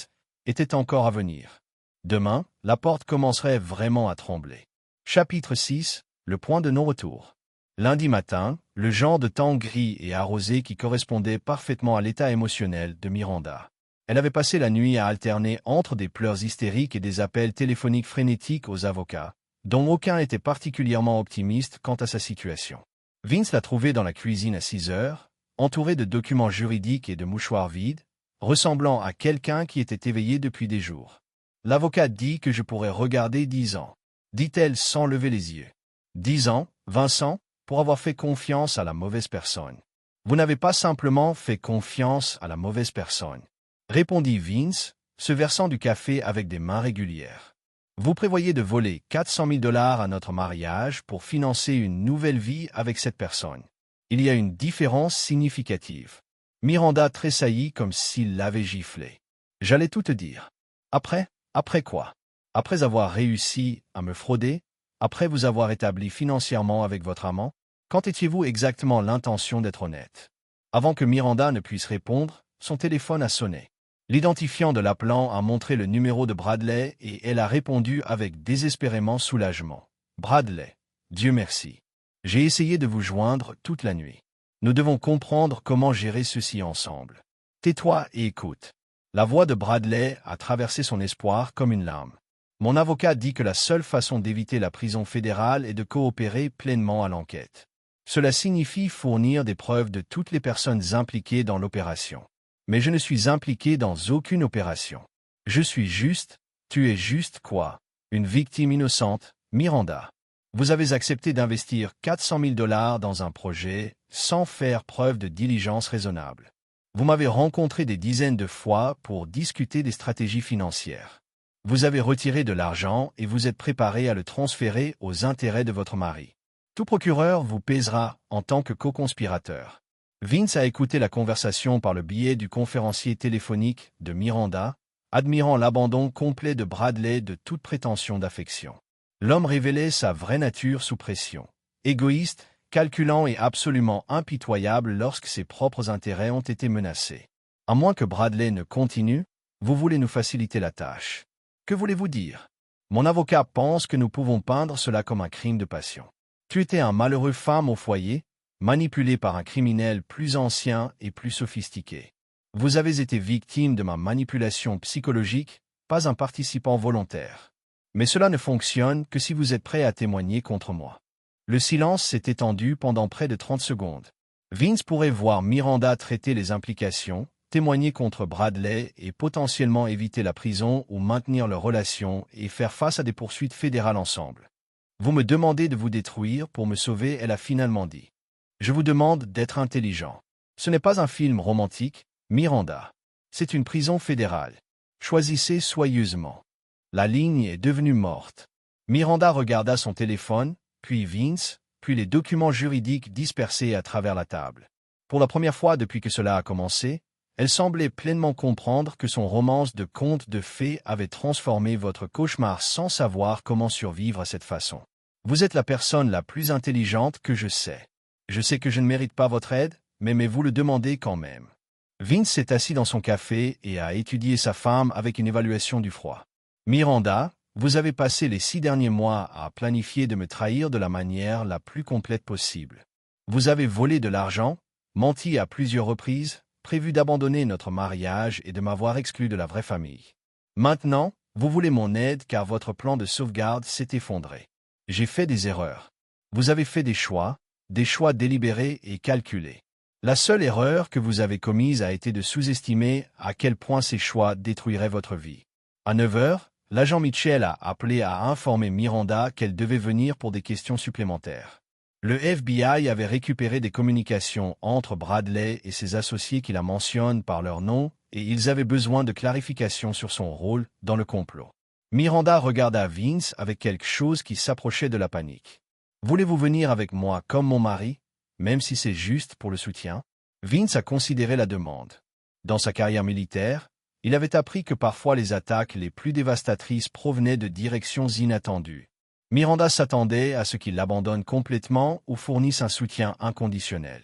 était encore à venir. Demain, la porte commencerait vraiment à trembler. Chapitre 6. Le point de non-retour. Lundi matin, le genre de temps gris et arrosé qui correspondait parfaitement à l'état émotionnel de Miranda. Elle avait passé la nuit à alterner entre des pleurs hystériques et des appels téléphoniques frénétiques aux avocats, dont aucun était particulièrement optimiste quant à sa situation. Vince l'a trouvée dans la cuisine à 6 heures, entourée de documents juridiques et de mouchoirs vides, ressemblant à quelqu'un qui était éveillé depuis des jours. « L'avocat dit que je pourrais regarder 10 ans, dit-elle sans lever les yeux. 10 ans, Vincent, pour avoir fait confiance à la mauvaise personne. Vous n'avez pas simplement fait confiance à la mauvaise personne, répondit Vince, se versant du café avec des mains régulières. Vous prévoyez de voler $400 000 à notre mariage pour financer une nouvelle vie avec cette personne. Il y a une différence significative. Miranda tressaillit comme s'il l'avait giflé. J'allais tout te dire. Après quoi? Après avoir réussi à me frauder? Après vous avoir établi financièrement avec votre amant? Quand étiez-vous exactement l'intention d'être honnête? Avant que Miranda ne puisse répondre, son téléphone a sonné. L'identifiant de l'appelant a montré le numéro de Bradley et elle a répondu avec désespérément soulagement. Bradley, Dieu merci. J'ai essayé de vous joindre toute la nuit. Nous devons comprendre comment gérer ceci ensemble. Tais-toi et écoute. La voix de Bradley a traversé son espoir comme une larme. Mon avocat dit que la seule façon d'éviter la prison fédérale est de coopérer pleinement à l'enquête. Cela signifie fournir des preuves de toutes les personnes impliquées dans l'opération. Mais je ne suis impliqué dans aucune opération. Je suis juste, tu es juste quoi? Une victime innocente, Miranda. Vous avez accepté d'investir 400 000 $ dans un projet sans faire preuve de diligence raisonnable. Vous m'avez rencontré des dizaines de fois pour discuter des stratégies financières. Vous avez retiré de l'argent et vous êtes préparé à le transférer aux intérêts de votre mari. Tout procureur vous pèsera en tant que co-conspirateur. Vince a écouté la conversation par le biais du conférencier téléphonique de Miranda, admirant l'abandon complet de Bradley de toute prétention d'affection. L'homme révélait sa vraie nature sous pression. Égoïste, calculant et absolument impitoyable lorsque ses propres intérêts ont été menacés. À moins que Bradley ne continue, vous voulez nous faciliter la tâche. Que voulez-vous dire? Mon avocat pense que nous pouvons peindre cela comme un crime de passion. Tu étais un malheureux femme au foyer, manipulé par un criminel plus ancien et plus sophistiqué. Vous avez été victime de ma manipulation psychologique, pas un participant volontaire. Mais cela ne fonctionne que si vous êtes prêt à témoigner contre moi. Le silence s'est étendu pendant près de 30 secondes. Vince pourrait voir Miranda traiter les implications, témoigner contre Bradley et potentiellement éviter la prison ou maintenir leur relation et faire face à des poursuites fédérales ensemble. Vous me demandez de vous détruire pour me sauver, elle a finalement dit. Je vous demande d'être intelligent. Ce n'est pas un film romantique, Miranda. C'est une prison fédérale. Choisissez soigneusement. La ligne est devenue morte. Miranda regarda son téléphone, puis Vince, puis les documents juridiques dispersés à travers la table. Pour la première fois depuis que cela a commencé, elle semblait pleinement comprendre que son romance de conte de fées avait transformé votre cauchemar sans savoir comment survivre à cette façon. Vous êtes la personne la plus intelligente que je sais. Je sais que je ne mérite pas votre aide, mais vous le demandez quand même. Vince s'est assis dans son café et a étudié sa femme avec une évaluation du froid. Miranda, vous avez passé les 6 derniers mois à planifier de me trahir de la manière la plus complète possible. Vous avez volé de l'argent, menti à plusieurs reprises, prévu d'abandonner notre mariage et de m'avoir exclu de la vraie famille. Maintenant, vous voulez mon aide car votre plan de sauvegarde s'est effondré. J'ai fait des erreurs. Vous avez fait des choix délibérés et calculés. La seule erreur que vous avez commise a été de sous-estimer à quel point ces choix détruiraient votre vie. À 9 heures, l'agent Mitchell a appelé à informer Miranda qu'elle devait venir pour des questions supplémentaires. Le FBI avait récupéré des communications entre Bradley et ses associés qui la mentionnent par leur nom, et ils avaient besoin de clarifications sur son rôle dans le complot. Miranda regarda Vince avec quelque chose qui s'approchait de la panique. « Voulez-vous venir avec moi comme mon mari, même si c'est juste pour le soutien ?» Vince a considéré la demande. Dans sa carrière militaire, il avait appris que parfois les attaques les plus dévastatrices provenaient de directions inattendues. Miranda s'attendait à ce qu'il l'abandonne complètement ou fournisse un soutien inconditionnel.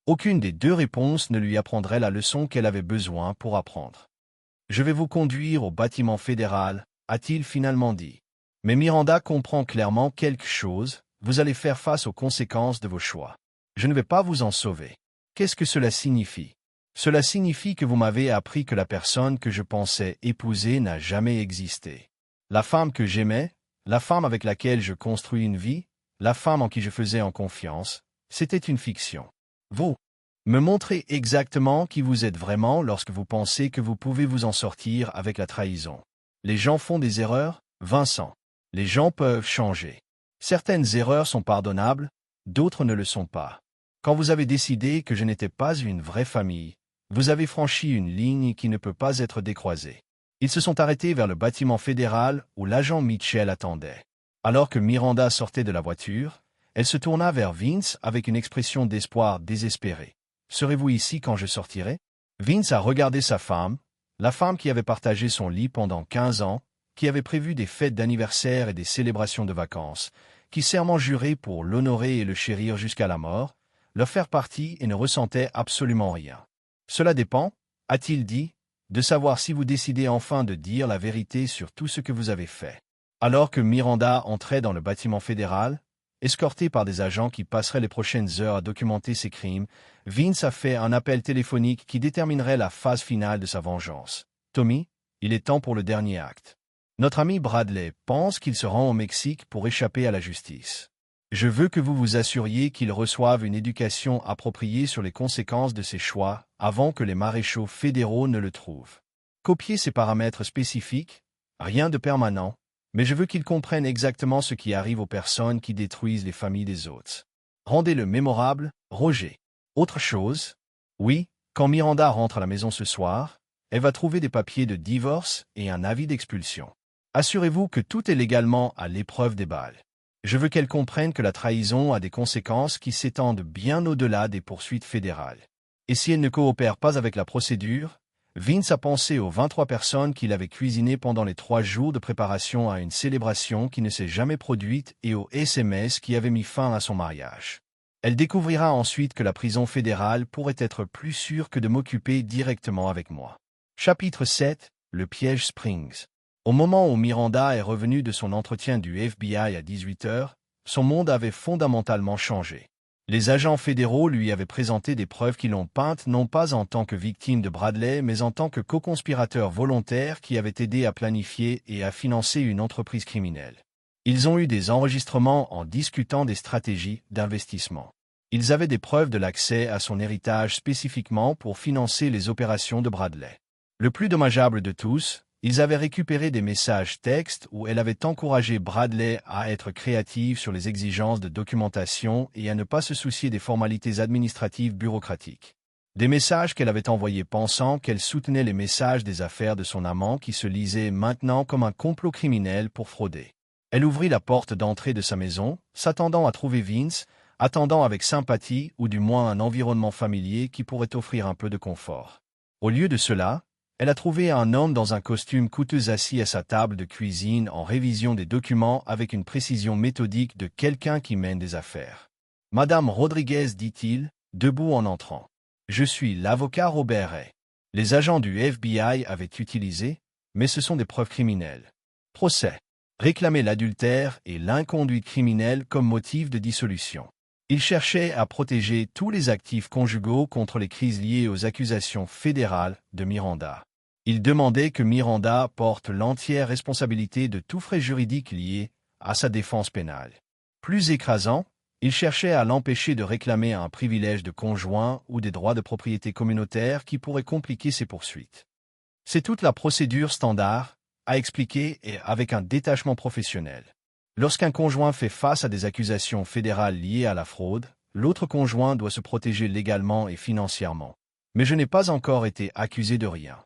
Aucune des deux réponses ne lui apprendrait la leçon qu'elle avait besoin pour apprendre. « Je vais vous conduire au bâtiment fédéral », a-t-il finalement dit. Mais Miranda comprend clairement quelque chose, vous allez faire face aux conséquences de vos choix. Je ne vais pas vous en sauver. Qu'est-ce que cela signifie? Cela signifie que vous m'avez appris que la personne que je pensais épouser n'a jamais existé. La femme que j'aimais, la femme avec laquelle je construis une vie, la femme en qui je faisais en confiance, c'était une fiction. Vous me montrez exactement qui vous êtes vraiment lorsque vous pensez que vous pouvez vous en sortir avec la trahison. Les gens font des erreurs, Vincent. Les gens peuvent changer. Certaines erreurs sont pardonnables, d'autres ne le sont pas. Quand vous avez décidé que je n'étais pas une vraie famille, vous avez franchi une ligne qui ne peut pas être décroisée. Ils se sont arrêtés vers le bâtiment fédéral où l'agent Mitchell attendait. Alors que Miranda sortait de la voiture, Elle se tourna vers Vince avec une expression d'espoir désespérée. « Serez-vous ici quand je sortirai ?» Vince a regardé sa femme, la femme qui avait partagé son lit pendant 15 ans, qui avait prévu des fêtes d'anniversaire et des célébrations de vacances, qui serment juré pour l'honorer et le chérir jusqu'à la mort, leur faire partie et ne ressentait absolument rien. « Cela dépend, a-t-il dit, de savoir si vous décidez enfin de dire la vérité sur tout ce que vous avez fait. » Alors que Miranda entrait dans le bâtiment fédéral, escortée par des agents qui passeraient les prochaines heures à documenter ses crimes, Vince a fait un appel téléphonique qui déterminerait la phase finale de sa vengeance. « Tommy, il est temps pour le dernier acte. Notre ami Bradley pense qu'il se rend au Mexique pour échapper à la justice. Je veux que vous vous assuriez qu'il reçoive une éducation appropriée sur les conséquences de ses choix avant que les maréchaux fédéraux ne le trouvent. Copiez ces paramètres spécifiques, rien de permanent, mais je veux qu'il comprenne exactement ce qui arrive aux personnes qui détruisent les familles des autres. Rendez-le mémorable, Roger. Autre chose? Oui, quand Miranda rentre à la maison ce soir, elle va trouver des papiers de divorce et un avis d'expulsion. Assurez-vous que tout est légalement à l'épreuve des balles. Je veux qu'elle comprenne que la trahison a des conséquences qui s'étendent bien au-delà des poursuites fédérales. Et si elle ne coopère pas avec la procédure, Vince a pensé aux 23 personnes qu'il avait cuisinées pendant les 3 jours de préparation à une célébration qui ne s'est jamais produite et aux SMS qui avaient mis fin à son mariage. Elle découvrira ensuite que la prison fédérale pourrait être plus sûre que de m'occuper directement avec moi. Chapitre 7. Le piège Springs. Au moment où Miranda est revenue de son entretien du FBI à 18 heures, son monde avait fondamentalement changé. Les agents fédéraux lui avaient présenté des preuves qui l'ont peinte non pas en tant que victime de Bradley, mais en tant que co-conspirateur volontaire qui avait aidé à planifier et à financer une entreprise criminelle. Ils ont eu des enregistrements en discutant des stratégies d'investissement. Ils avaient des preuves de l'accès à son héritage spécifiquement pour financer les opérations de Bradley. Le plus dommageable de tous, ils avaient récupéré des messages textes où elle avait encouragé Bradley à être créative sur les exigences de documentation et à ne pas se soucier des formalités administratives bureaucratiques. Des messages qu'elle avait envoyés pensant qu'elle soutenait les messages des affaires de son amant qui se lisaient maintenant comme un complot criminel pour frauder. Elle ouvrit la porte d'entrée de sa maison, s'attendant à trouver Vince, attendant avec sympathie ou du moins un environnement familier qui pourrait offrir un peu de confort. Au lieu de cela, elle a trouvé un homme dans un costume coûteux assis à sa table de cuisine en révision des documents avec une précision méthodique de quelqu'un qui mène des affaires. « Madame Rodriguez, dit-il, debout en entrant. Je suis l'avocat Robert Ray. Les agents du FBI avaient utilisé, mais ce sont des preuves criminelles. Procès. Réclamer l'adultère et l'inconduite criminelle comme motif de dissolution. Il cherchait à protéger tous les actifs conjugaux contre les crises liées aux accusations fédérales de Miranda. Il demandait que Miranda porte l'entière responsabilité de tout frais juridique lié à sa défense pénale. Plus écrasant, il cherchait à l'empêcher de réclamer un privilège de conjoint ou des droits de propriété communautaire qui pourraient compliquer ses poursuites. C'est toute la procédure standard, à expliquer et avec un détachement professionnel. Lorsqu'un conjoint fait face à des accusations fédérales liées à la fraude, l'autre conjoint doit se protéger légalement et financièrement. Mais je n'ai pas encore été accusé de rien.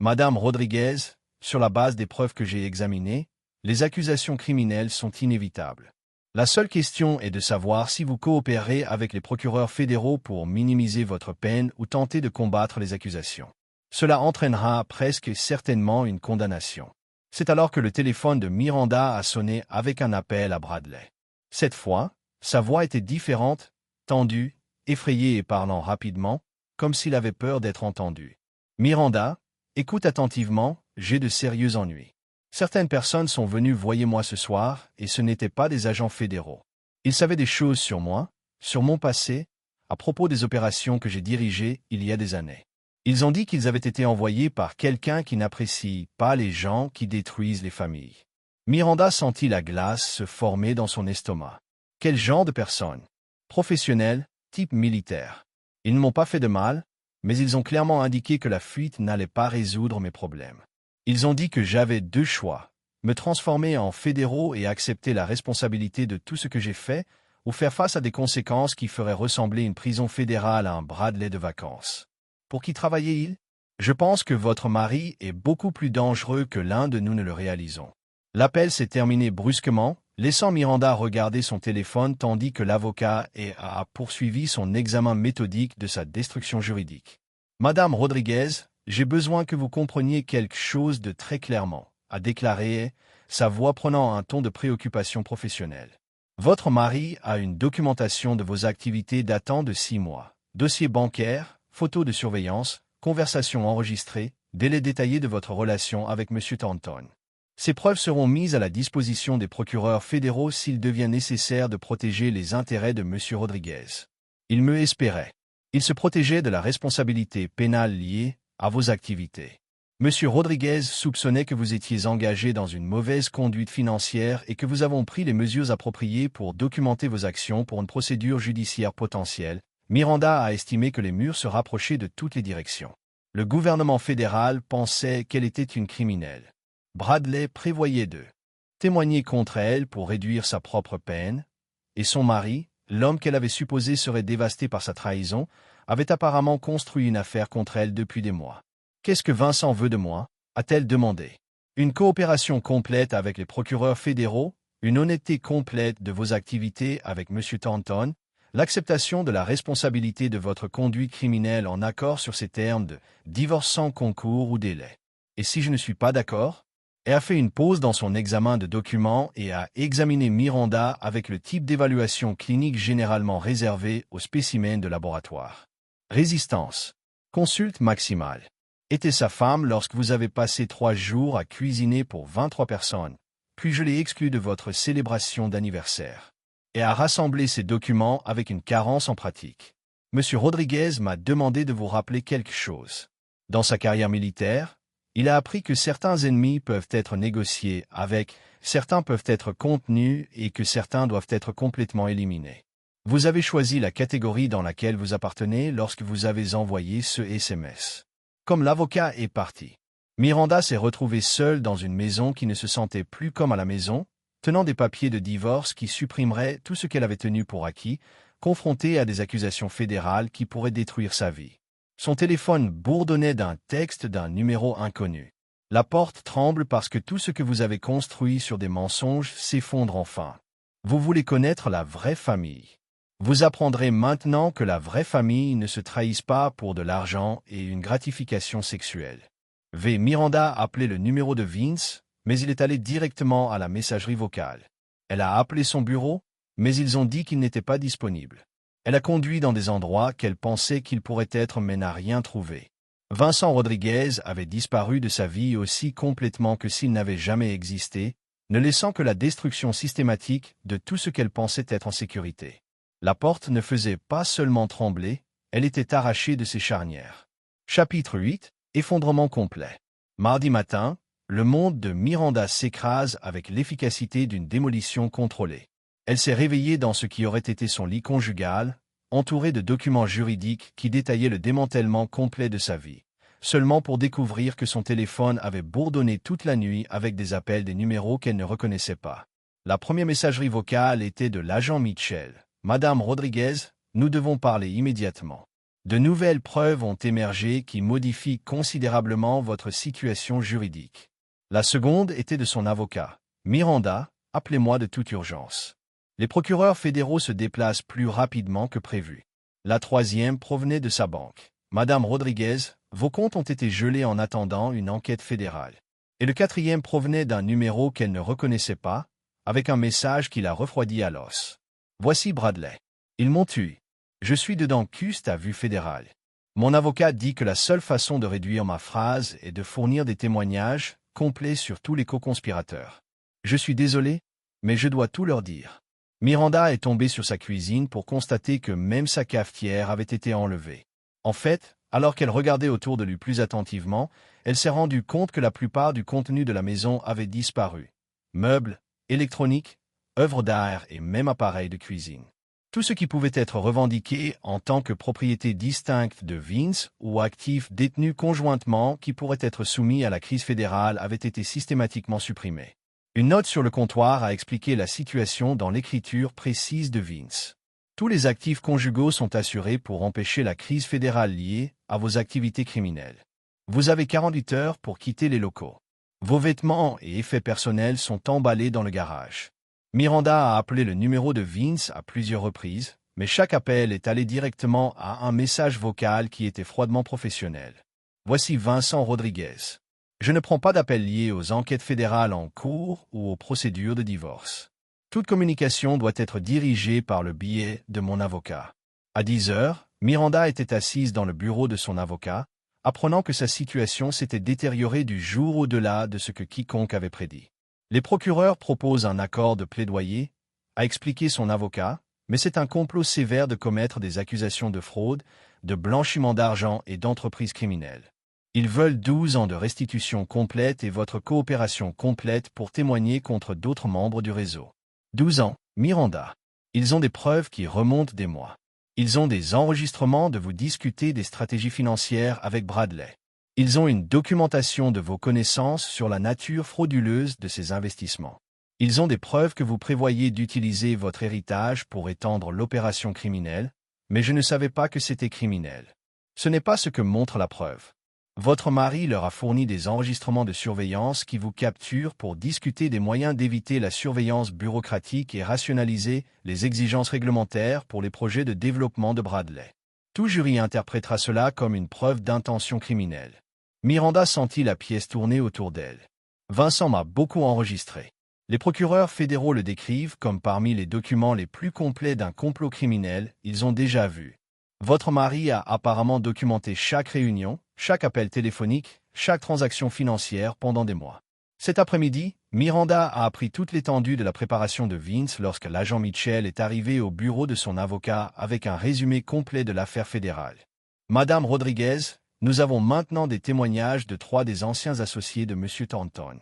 Madame Rodriguez, sur la base des preuves que j'ai examinées, les accusations criminelles sont inévitables. La seule question est de savoir si vous coopérez avec les procureurs fédéraux pour minimiser votre peine ou tenter de combattre les accusations. Cela entraînera presque certainement une condamnation. C'est alors que le téléphone de Miranda a sonné avec un appel à Bradley. Cette fois, sa voix était différente, tendue, effrayée et parlant rapidement, comme s'il avait peur d'être entendu. « Miranda, écoute attentivement, j'ai de sérieux ennuis. Certaines personnes sont venues voyez-moi ce soir, et ce n'étaient pas des agents fédéraux. Ils savaient des choses sur moi, sur mon passé, à propos des opérations que j'ai dirigées il y a des années. Ils ont dit qu'ils avaient été envoyés par quelqu'un qui n'apprécie pas les gens qui détruisent les familles. » Miranda sentit la glace se former dans son estomac. Quel genre de personnes? Professionnels, type militaire. Ils ne m'ont pas fait de mal, mais ils ont clairement indiqué que la fuite n'allait pas résoudre mes problèmes. Ils ont dit que j'avais 2 choix, me transformer en fédéraux et accepter la responsabilité de tout ce que j'ai fait, ou faire face à des conséquences qui feraient ressembler une prison fédérale à un Bradley de vacances. Pour qui travaillait-il? Je pense que votre mari est beaucoup plus dangereux que l'un de nous ne le réalisons. L'appel s'est terminé brusquement, laissant Miranda regarder son téléphone tandis que l'avocat a poursuivi son examen méthodique de sa destruction juridique. « Madame Rodriguez, j'ai besoin que vous compreniez quelque chose de très clairement, » a déclaré, sa voix prenant un ton de préoccupation professionnelle. Votre mari a une documentation de vos activités datant de 6 mois. Dossier bancaire, photos de surveillance, conversations enregistrées, délais détaillés de votre relation avec M. Thornton. Ces preuves seront mises à la disposition des procureurs fédéraux s'il devient nécessaire de protéger les intérêts de M. Rodriguez. Il me espérait. Il se protégeait de la responsabilité pénale liée à vos activités. M. Rodriguez soupçonnait que vous étiez engagé dans une mauvaise conduite financière et que vous avons pris les mesures appropriées pour documenter vos actions pour une procédure judiciaire potentielle. Miranda a estimé que les murs se rapprochaient de toutes les directions. Le gouvernement fédéral pensait qu'elle était une criminelle. Bradley prévoyait de témoigner contre elle pour réduire sa propre peine, et son mari, l'homme qu'elle avait supposé serait dévasté par sa trahison, avait apparemment construit une affaire contre elle depuis des mois. « Qu'est-ce que Vincent veut de moi ?» a-t-elle demandé. « Une coopération complète avec les procureurs fédéraux, une honnêteté complète de vos activités avec M. Thornton, l'acceptation de la responsabilité de votre conduite criminelle en accord sur ces termes de divorce sans concours ou délai. Et si je ne suis pas d'accord ?» Elle a fait une pause dans son examen de documents et a examiné Miranda avec le type d'évaluation clinique généralement réservé aux spécimens de laboratoire. Résistance. Consulte maximale. Était sa femme lorsque vous avez passé 3 jours à cuisiner pour 23 personnes, puis je l'ai exclu de votre célébration d'anniversaire. Et a rassemblé ces documents avec une carence en pratique. Monsieur Rodriguez m'a demandé de vous rappeler quelque chose. Dans sa carrière militaire, il a appris que certains ennemis peuvent être négociés avec, certains peuvent être contenus et que certains doivent être complètement éliminés. Vous avez choisi la catégorie dans laquelle vous appartenez lorsque vous avez envoyé ce SMS. Comme l'avocat est parti, Miranda s'est retrouvée seule dans une maison qui ne se sentait plus comme à la maison, tenant des papiers de divorce qui supprimeraient tout ce qu'elle avait tenu pour acquis, confrontée à des accusations fédérales qui pourraient détruire sa vie. Son téléphone bourdonnait d'un texte d'un numéro inconnu. La porte tremble parce que tout ce que vous avez construit sur des mensonges s'effondre enfin. Vous voulez connaître la vraie famille. Vous apprendrez maintenant que la vraie famille ne se trahisse pas pour de l'argent et une gratification sexuelle. Miranda a appelé le numéro de Vince, mais il est allé directement à la messagerie vocale. Elle a appelé son bureau, mais ils ont dit qu'il n'était pas disponible. Elle a conduit dans des endroits qu'elle pensait qu'il pourrait être mais n'a rien trouvé. Vincent Rodriguez avait disparu de sa vie aussi complètement que s'il n'avait jamais existé, ne laissant que la destruction systématique de tout ce qu'elle pensait être en sécurité. La porte ne faisait pas seulement trembler, elle était arrachée de ses charnières. Chapitre 8. Effondrement complet. Mardi matin, le monde de Miranda s'écrase avec l'efficacité d'une démolition contrôlée. Elle s'est réveillée dans ce qui aurait été son lit conjugal, entourée de documents juridiques qui détaillaient le démantèlement complet de sa vie, seulement pour découvrir que son téléphone avait bourdonné toute la nuit avec des appels des numéros qu'elle ne reconnaissait pas. La première messagerie vocale était de l'agent Mitchell. « Madame Rodriguez, nous devons parler immédiatement. De nouvelles preuves ont émergé qui modifient considérablement votre situation juridique. » La seconde était de son avocat. « Miranda, appelez-moi de toute urgence. » Les procureurs fédéraux se déplacent plus rapidement que prévu. La troisième provenait de sa banque. « Madame Rodriguez, vos comptes ont été gelés en attendant une enquête fédérale. » Et le quatrième provenait d'un numéro qu'elle ne reconnaissait pas, avec un message qui la refroidit à l'os. « Voici Bradley. Ils m'ont tué. Je suis dedans custe à vue fédérale. Mon avocat dit que la seule façon de réduire ma phrase est de fournir des témoignages complets sur tous les co-conspirateurs. Je suis désolé, mais je dois tout leur dire. » Miranda est tombée sur sa cuisine pour constater que même sa cafetière avait été enlevée. En fait, alors qu'elle regardait autour de lui plus attentivement, elle s'est rendue compte que la plupart du contenu de la maison avait disparu. Meubles, électronique, œuvres d'art et même appareils de cuisine. Tout ce qui pouvait être revendiqué en tant que propriété distincte de Vince ou actif détenu conjointement qui pourrait être soumis à la crise fédérale avait été systématiquement supprimé. Une note sur le comptoir a expliqué la situation dans l'écriture précise de Vince. Tous les actifs conjugaux sont assurés pour empêcher la crise fédérale liée à vos activités criminelles. Vous avez 48 heures pour quitter les locaux. Vos vêtements et effets personnels sont emballés dans le garage. Miranda a appelé le numéro de Vince à plusieurs reprises, mais chaque appel est allé directement à un message vocal qui était froidement professionnel. Voici Vincent Rodriguez. Je ne prends pas d'appels liés aux enquêtes fédérales en cours ou aux procédures de divorce. Toute communication doit être dirigée par le biais de mon avocat. À 10 heures, Miranda était assise dans le bureau de son avocat, apprenant que sa situation s'était détériorée du jour au-delà de ce que quiconque avait prédit. Les procureurs proposent un accord de plaidoyer, a expliqué son avocat, mais c'est un complot sévère de commettre des accusations de fraude, de blanchiment d'argent et d'entreprise criminelle. Ils veulent 12 ans de restitution complète et votre coopération complète pour témoigner contre d'autres membres du réseau. 12 ans, Miranda. Ils ont des preuves qui remontent des mois. Ils ont des enregistrements de vous discuter des stratégies financières avec Bradley. Ils ont une documentation de vos connaissances sur la nature frauduleuse de ces investissements. Ils ont des preuves que vous prévoyez d'utiliser votre héritage pour étendre l'opération criminelle, mais je ne savais pas que c'était criminel. Ce n'est pas ce que montre la preuve. Votre mari leur a fourni des enregistrements de surveillance qui vous capturent pour discuter des moyens d'éviter la surveillance bureaucratique et rationaliser les exigences réglementaires pour les projets de développement de Bradley. Tout jury interprétera cela comme une preuve d'intention criminelle. Miranda sentit la pièce tourner autour d'elle. Vincent m'a beaucoup enregistré. Les procureurs fédéraux le décrivent comme parmi les documents les plus complets d'un complot criminel, ils ont déjà vu. Votre mari a apparemment documenté chaque réunion, chaque appel téléphonique, chaque transaction financière pendant des mois. Cet après-midi, Miranda a appris toute l'étendue de la préparation de Vince lorsque l'agent Mitchell est arrivé au bureau de son avocat avec un résumé complet de l'affaire fédérale. Madame Rodriguez, nous avons maintenant des témoignages de 3 des anciens associés de M. Thornton.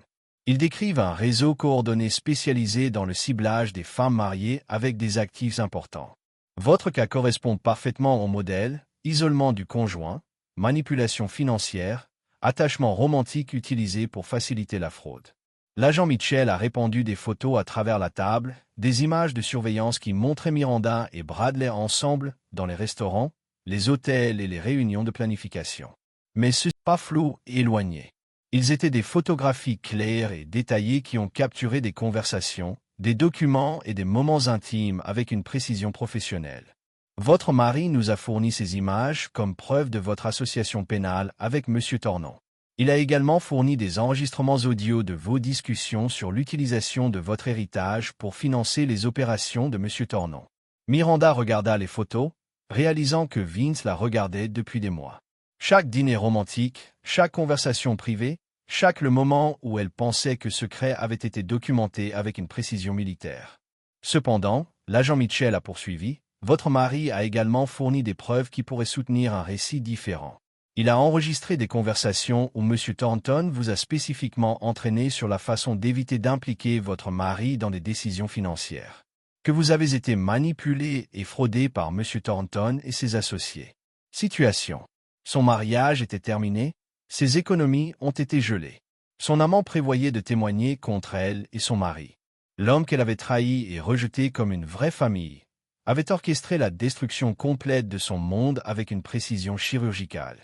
Ils décrivent un réseau coordonné spécialisé dans le ciblage des femmes mariées avec des actifs importants. Votre cas correspond parfaitement au modèle, isolement du conjoint, manipulation financière, attachement romantique utilisé pour faciliter la fraude. L'agent Mitchell a répandu des photos à travers la table, des images de surveillance qui montraient Miranda et Bradley ensemble dans les restaurants, les hôtels et les réunions de planification. Mais ce n'est pas flou et éloigné. Ils étaient des photographies claires et détaillées qui ont capturé des conversations, des documents et des moments intimes avec une précision professionnelle. Votre mari nous a fourni ces images comme preuve de votre association pénale avec M. Thornton. Il a également fourni des enregistrements audio de vos discussions sur l'utilisation de votre héritage pour financer les opérations de M. Thornton. Miranda regarda les photos, réalisant que Vince la regardait depuis des mois. Chaque dîner romantique, chaque conversation privée, chaque le moment où elle pensait que secret avait été documenté avec une précision militaire. Cependant, l'agent Mitchell a poursuivi, votre mari a également fourni des preuves qui pourraient soutenir un récit différent. Il a enregistré des conversations où M. Thornton vous a spécifiquement entraîné sur la façon d'éviter d'impliquer votre mari dans des décisions financières. Que vous avez été manipulé et fraudé par M. Thornton et ses associés. Situation. Son mariage était terminé, ses économies ont été gelées. Son amant prévoyait de témoigner contre elle et son mari. L'homme qu'elle avait trahi et rejeté comme une vraie famille avait orchestré la destruction complète de son monde avec une précision chirurgicale.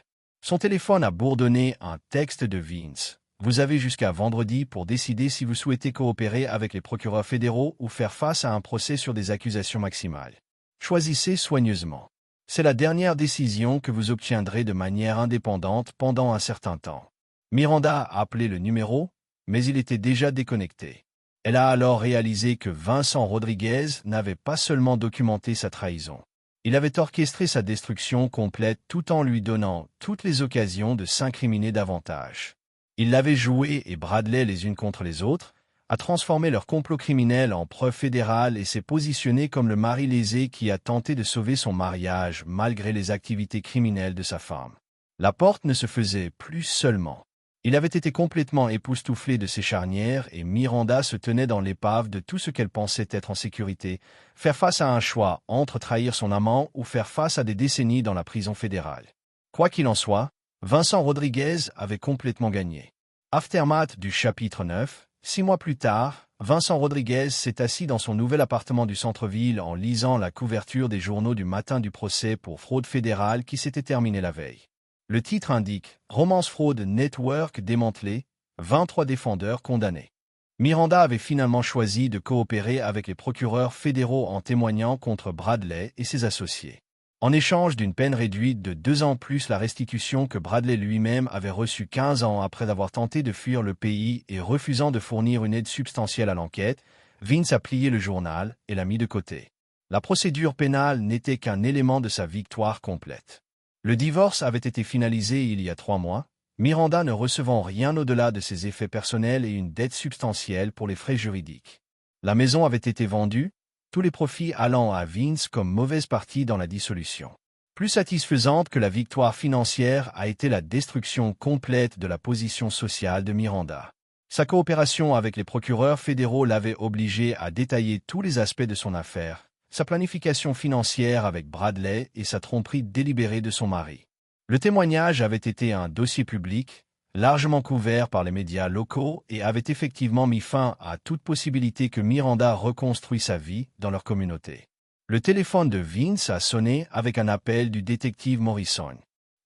Son téléphone a bourdonné un texte de Vince. Vous avez jusqu'à vendredi pour décider si vous souhaitez coopérer avec les procureurs fédéraux ou faire face à un procès sur des accusations maximales. Choisissez soigneusement. C'est la dernière décision que vous obtiendrez de manière indépendante pendant un certain temps. Miranda a appelé le numéro, mais il était déjà déconnecté. Elle a alors réalisé que Vincent Rodriguez n'avait pas seulement documenté sa trahison. Il avait orchestré sa destruction complète tout en lui donnant toutes les occasions de s'incriminer davantage. Il l'avait joué et Bradley les unes contre les autres, a transformé leur complot criminel en preuve fédérale et s'est positionné comme le mari lésé qui a tenté de sauver son mariage malgré les activités criminelles de sa femme. La porte ne se faisait plus seulement. Il avait été complètement époustouflé de ses charnières et Miranda se tenait dans l'épave de tout ce qu'elle pensait être en sécurité, faire face à un choix entre trahir son amant ou faire face à des décennies dans la prison fédérale. Quoi qu'il en soit, Vincent Rodriguez avait complètement gagné. Aftermath du chapitre 9. 6 mois plus tard, Vincent Rodriguez s'est assis dans son nouvel appartement du centre-ville en lisant la couverture des journaux du matin du procès pour fraude fédérale qui s'était terminé la veille. Le titre indique « Romance Fraude Network démantelé, 23 défendeurs condamnés ». Miranda avait finalement choisi de coopérer avec les procureurs fédéraux en témoignant contre Bradley et ses associés. En échange d'une peine réduite de 2 ans plus la restitution que Bradley lui-même avait reçue 15 ans après avoir tenté de fuir le pays et refusant de fournir une aide substantielle à l'enquête, Vince a plié le journal et l'a mis de côté. La procédure pénale n'était qu'un élément de sa victoire complète. Le divorce avait été finalisé il y a 3 mois, Miranda ne recevant rien au-delà de ses effets personnels et une dette substantielle pour les frais juridiques. La maison avait été vendue, tous les profits allant à Vince comme mauvaise partie dans la dissolution. Plus satisfaisante que la victoire financière a été la destruction complète de la position sociale de Miranda. Sa coopération avec les procureurs fédéraux l'avait obligé à détailler tous les aspects de son affaire, sa planification financière avec Bradley et sa tromperie délibérée de son mari. Le témoignage avait été un dossier public, largement couvert par les médias locaux et avait effectivement mis fin à toute possibilité que Miranda reconstruise sa vie dans leur communauté. Le téléphone de Vince a sonné avec un appel du détective Morrison.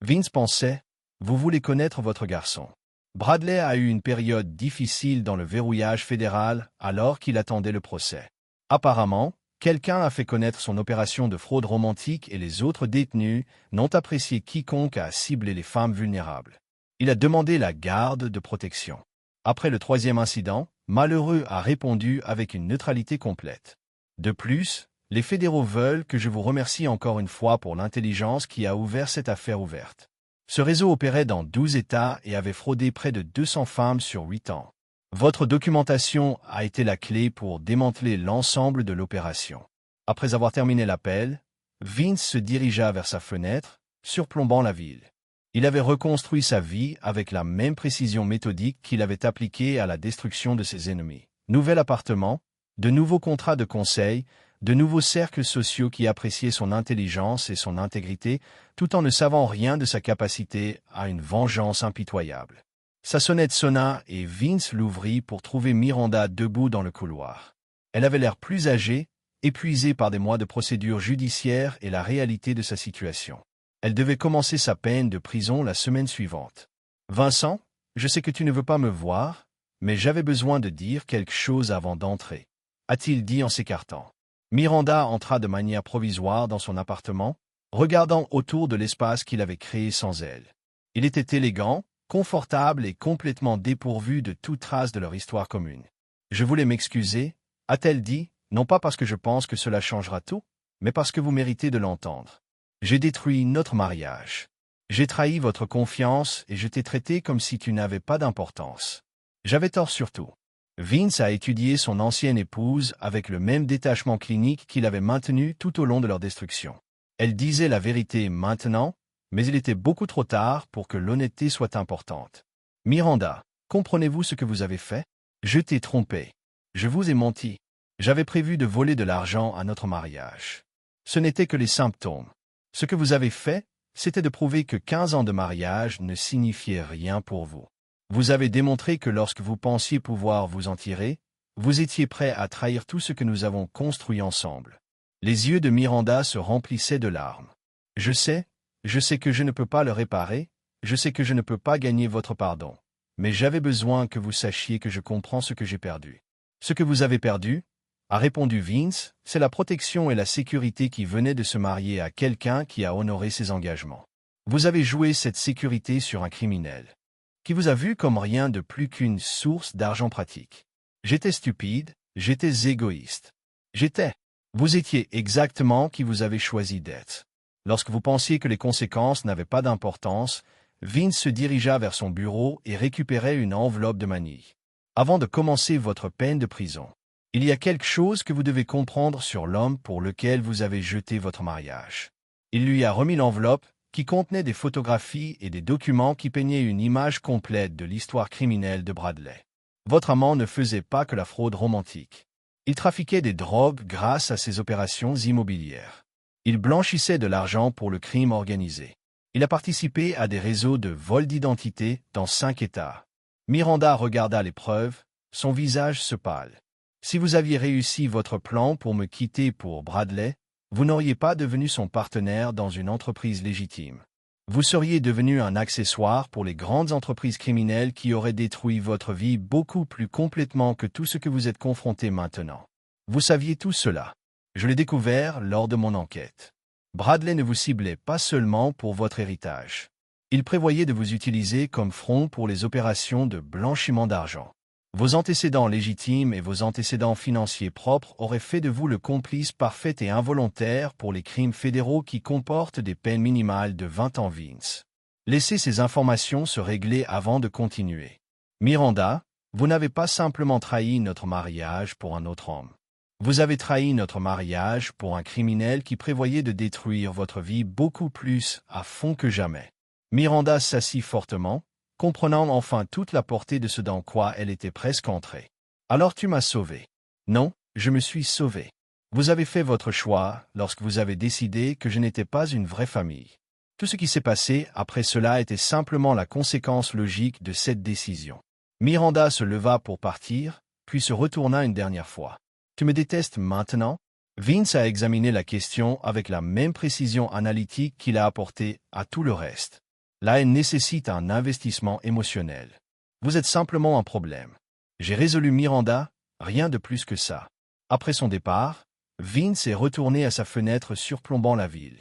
Vince pensait « Vous voulez connaître votre garçon ». Bradley a eu une période difficile dans le verrouillage fédéral alors qu'il attendait le procès. Apparemment, quelqu'un a fait connaître son opération de fraude romantique et les autres détenus n'ont apprécié quiconque a ciblé les femmes vulnérables. Il a demandé la garde de protection. Après le 3e incident, Malheureux a répondu avec une neutralité complète. De plus, les fédéraux veulent que je vous remercie encore une fois pour l'intelligence qui a ouvert cette affaire ouverte. Ce réseau opérait dans 12 États et avait fraudé près de 200 femmes sur 8 ans. Votre documentation a été la clé pour démanteler l'ensemble de l'opération. Après avoir terminé l'appel, Vince se dirigea vers sa fenêtre, surplombant la ville. Il avait reconstruit sa vie avec la même précision méthodique qu'il avait appliquée à la destruction de ses ennemis. Nouvel appartement, de nouveaux contrats de conseil, de nouveaux cercles sociaux qui appréciaient son intelligence et son intégrité, tout en ne savant rien de sa capacité à une vengeance impitoyable. Sa sonnette sonna et Vince l'ouvrit pour trouver Miranda debout dans le couloir. Elle avait l'air plus âgée, épuisée par des mois de procédure judiciaire et la réalité de sa situation. Elle devait commencer sa peine de prison la semaine suivante. « Vincent, je sais que tu ne veux pas me voir, mais j'avais besoin de dire quelque chose avant d'entrer, » a-t-il dit en s'écartant. Miranda entra de manière provisoire dans son appartement, regardant autour de l'espace qu'il avait créé sans elle. Il était élégant, confortable et complètement dépourvu de toute trace de leur histoire commune. « Je voulais m'excuser, » a-t-elle dit, non pas parce que je pense que cela changera tout, mais parce que vous méritez de l'entendre. J'ai détruit notre mariage. J'ai trahi votre confiance et je t'ai traité comme si tu n'avais pas d'importance. J'avais tort surtout. Vince a étudié son ancienne épouse avec le même détachement clinique qu'il avait maintenu tout au long de leur destruction. Elle disait la vérité maintenant, mais il était beaucoup trop tard pour que l'honnêteté soit importante. Miranda, comprenez-vous ce que vous avez fait? Je t'ai trompé. Je vous ai menti. J'avais prévu de voler de l'argent à notre mariage. Ce n'était que les symptômes. Ce que vous avez fait, c'était de prouver que 15 ans de mariage ne signifiaient rien pour vous. Vous avez démontré que lorsque vous pensiez pouvoir vous en tirer, vous étiez prêt à trahir tout ce que nous avons construit ensemble. Les yeux de Miranda se remplissaient de larmes. Je sais que je ne peux pas le réparer, je sais que je ne peux pas gagner votre pardon. Mais j'avais besoin que vous sachiez que je comprends ce que j'ai perdu. Ce que vous avez perdu, a répondu Vince, c'est la protection et la sécurité qui venaient de se marier à quelqu'un qui a honoré ses engagements. Vous avez joué cette sécurité sur un criminel, qui vous a vu comme rien de plus qu'une source d'argent pratique. J'étais stupide, j'étais égoïste. Vous étiez exactement qui vous avez choisi d'être. Lorsque vous pensiez que les conséquences n'avaient pas d'importance, Vince se dirigea vers son bureau et récupérait une enveloppe de manille. Avant de commencer votre peine de prison, il y a quelque chose que vous devez comprendre sur l'homme pour lequel vous avez jeté votre mariage. Il lui a remis l'enveloppe, qui contenait des photographies et des documents qui peignaient une image complète de l'histoire criminelle de Bradley. Votre amant ne faisait pas que la fraude romantique. Il trafiquait des drogues grâce à ses opérations immobilières. Il blanchissait de l'argent pour le crime organisé. Il a participé à des réseaux de vol d'identité dans 5 États. Miranda regarda les preuves, son visage se pâle. Si vous aviez réussi votre plan pour me quitter pour Bradley, vous n'auriez pas devenu son partenaire dans une entreprise légitime. Vous seriez devenu un accessoire pour les grandes entreprises criminelles qui auraient détruit votre vie beaucoup plus complètement que tout ce que vous êtes confronté maintenant. Vous saviez tout cela. Je l'ai découvert lors de mon enquête. Bradley ne vous ciblait pas seulement pour votre héritage. Il prévoyait de vous utiliser comme front pour les opérations de blanchiment d'argent. Vos antécédents légitimes et vos antécédents financiers propres auraient fait de vous le complice parfait et involontaire pour les crimes fédéraux qui comportent des peines minimales de 20 ans. Vince. Laissez ces informations se régler avant de continuer. Miranda, vous n'avez pas simplement trahi notre mariage pour un autre homme. Vous avez trahi notre mariage pour un criminel qui prévoyait de détruire votre vie beaucoup plus à fond que jamais. Miranda s'assit fortement, comprenant enfin toute la portée de ce dans quoi elle était presque entrée. Alors tu m'as sauvé. Non, je me suis sauvé. Vous avez fait votre choix lorsque vous avez décidé que je n'étais pas une vraie famille. Tout ce qui s'est passé après cela était simplement la conséquence logique de cette décision. Miranda se leva pour partir, puis se retourna une dernière fois. Tu me détestes maintenant? Vince a examiné la question avec la même précision analytique qu'il a apportée à tout le reste. La haine nécessite un investissement émotionnel. Vous êtes simplement un problème. J'ai résolu Miranda, rien de plus que ça. Après son départ, Vince est retourné à sa fenêtre surplombant la ville.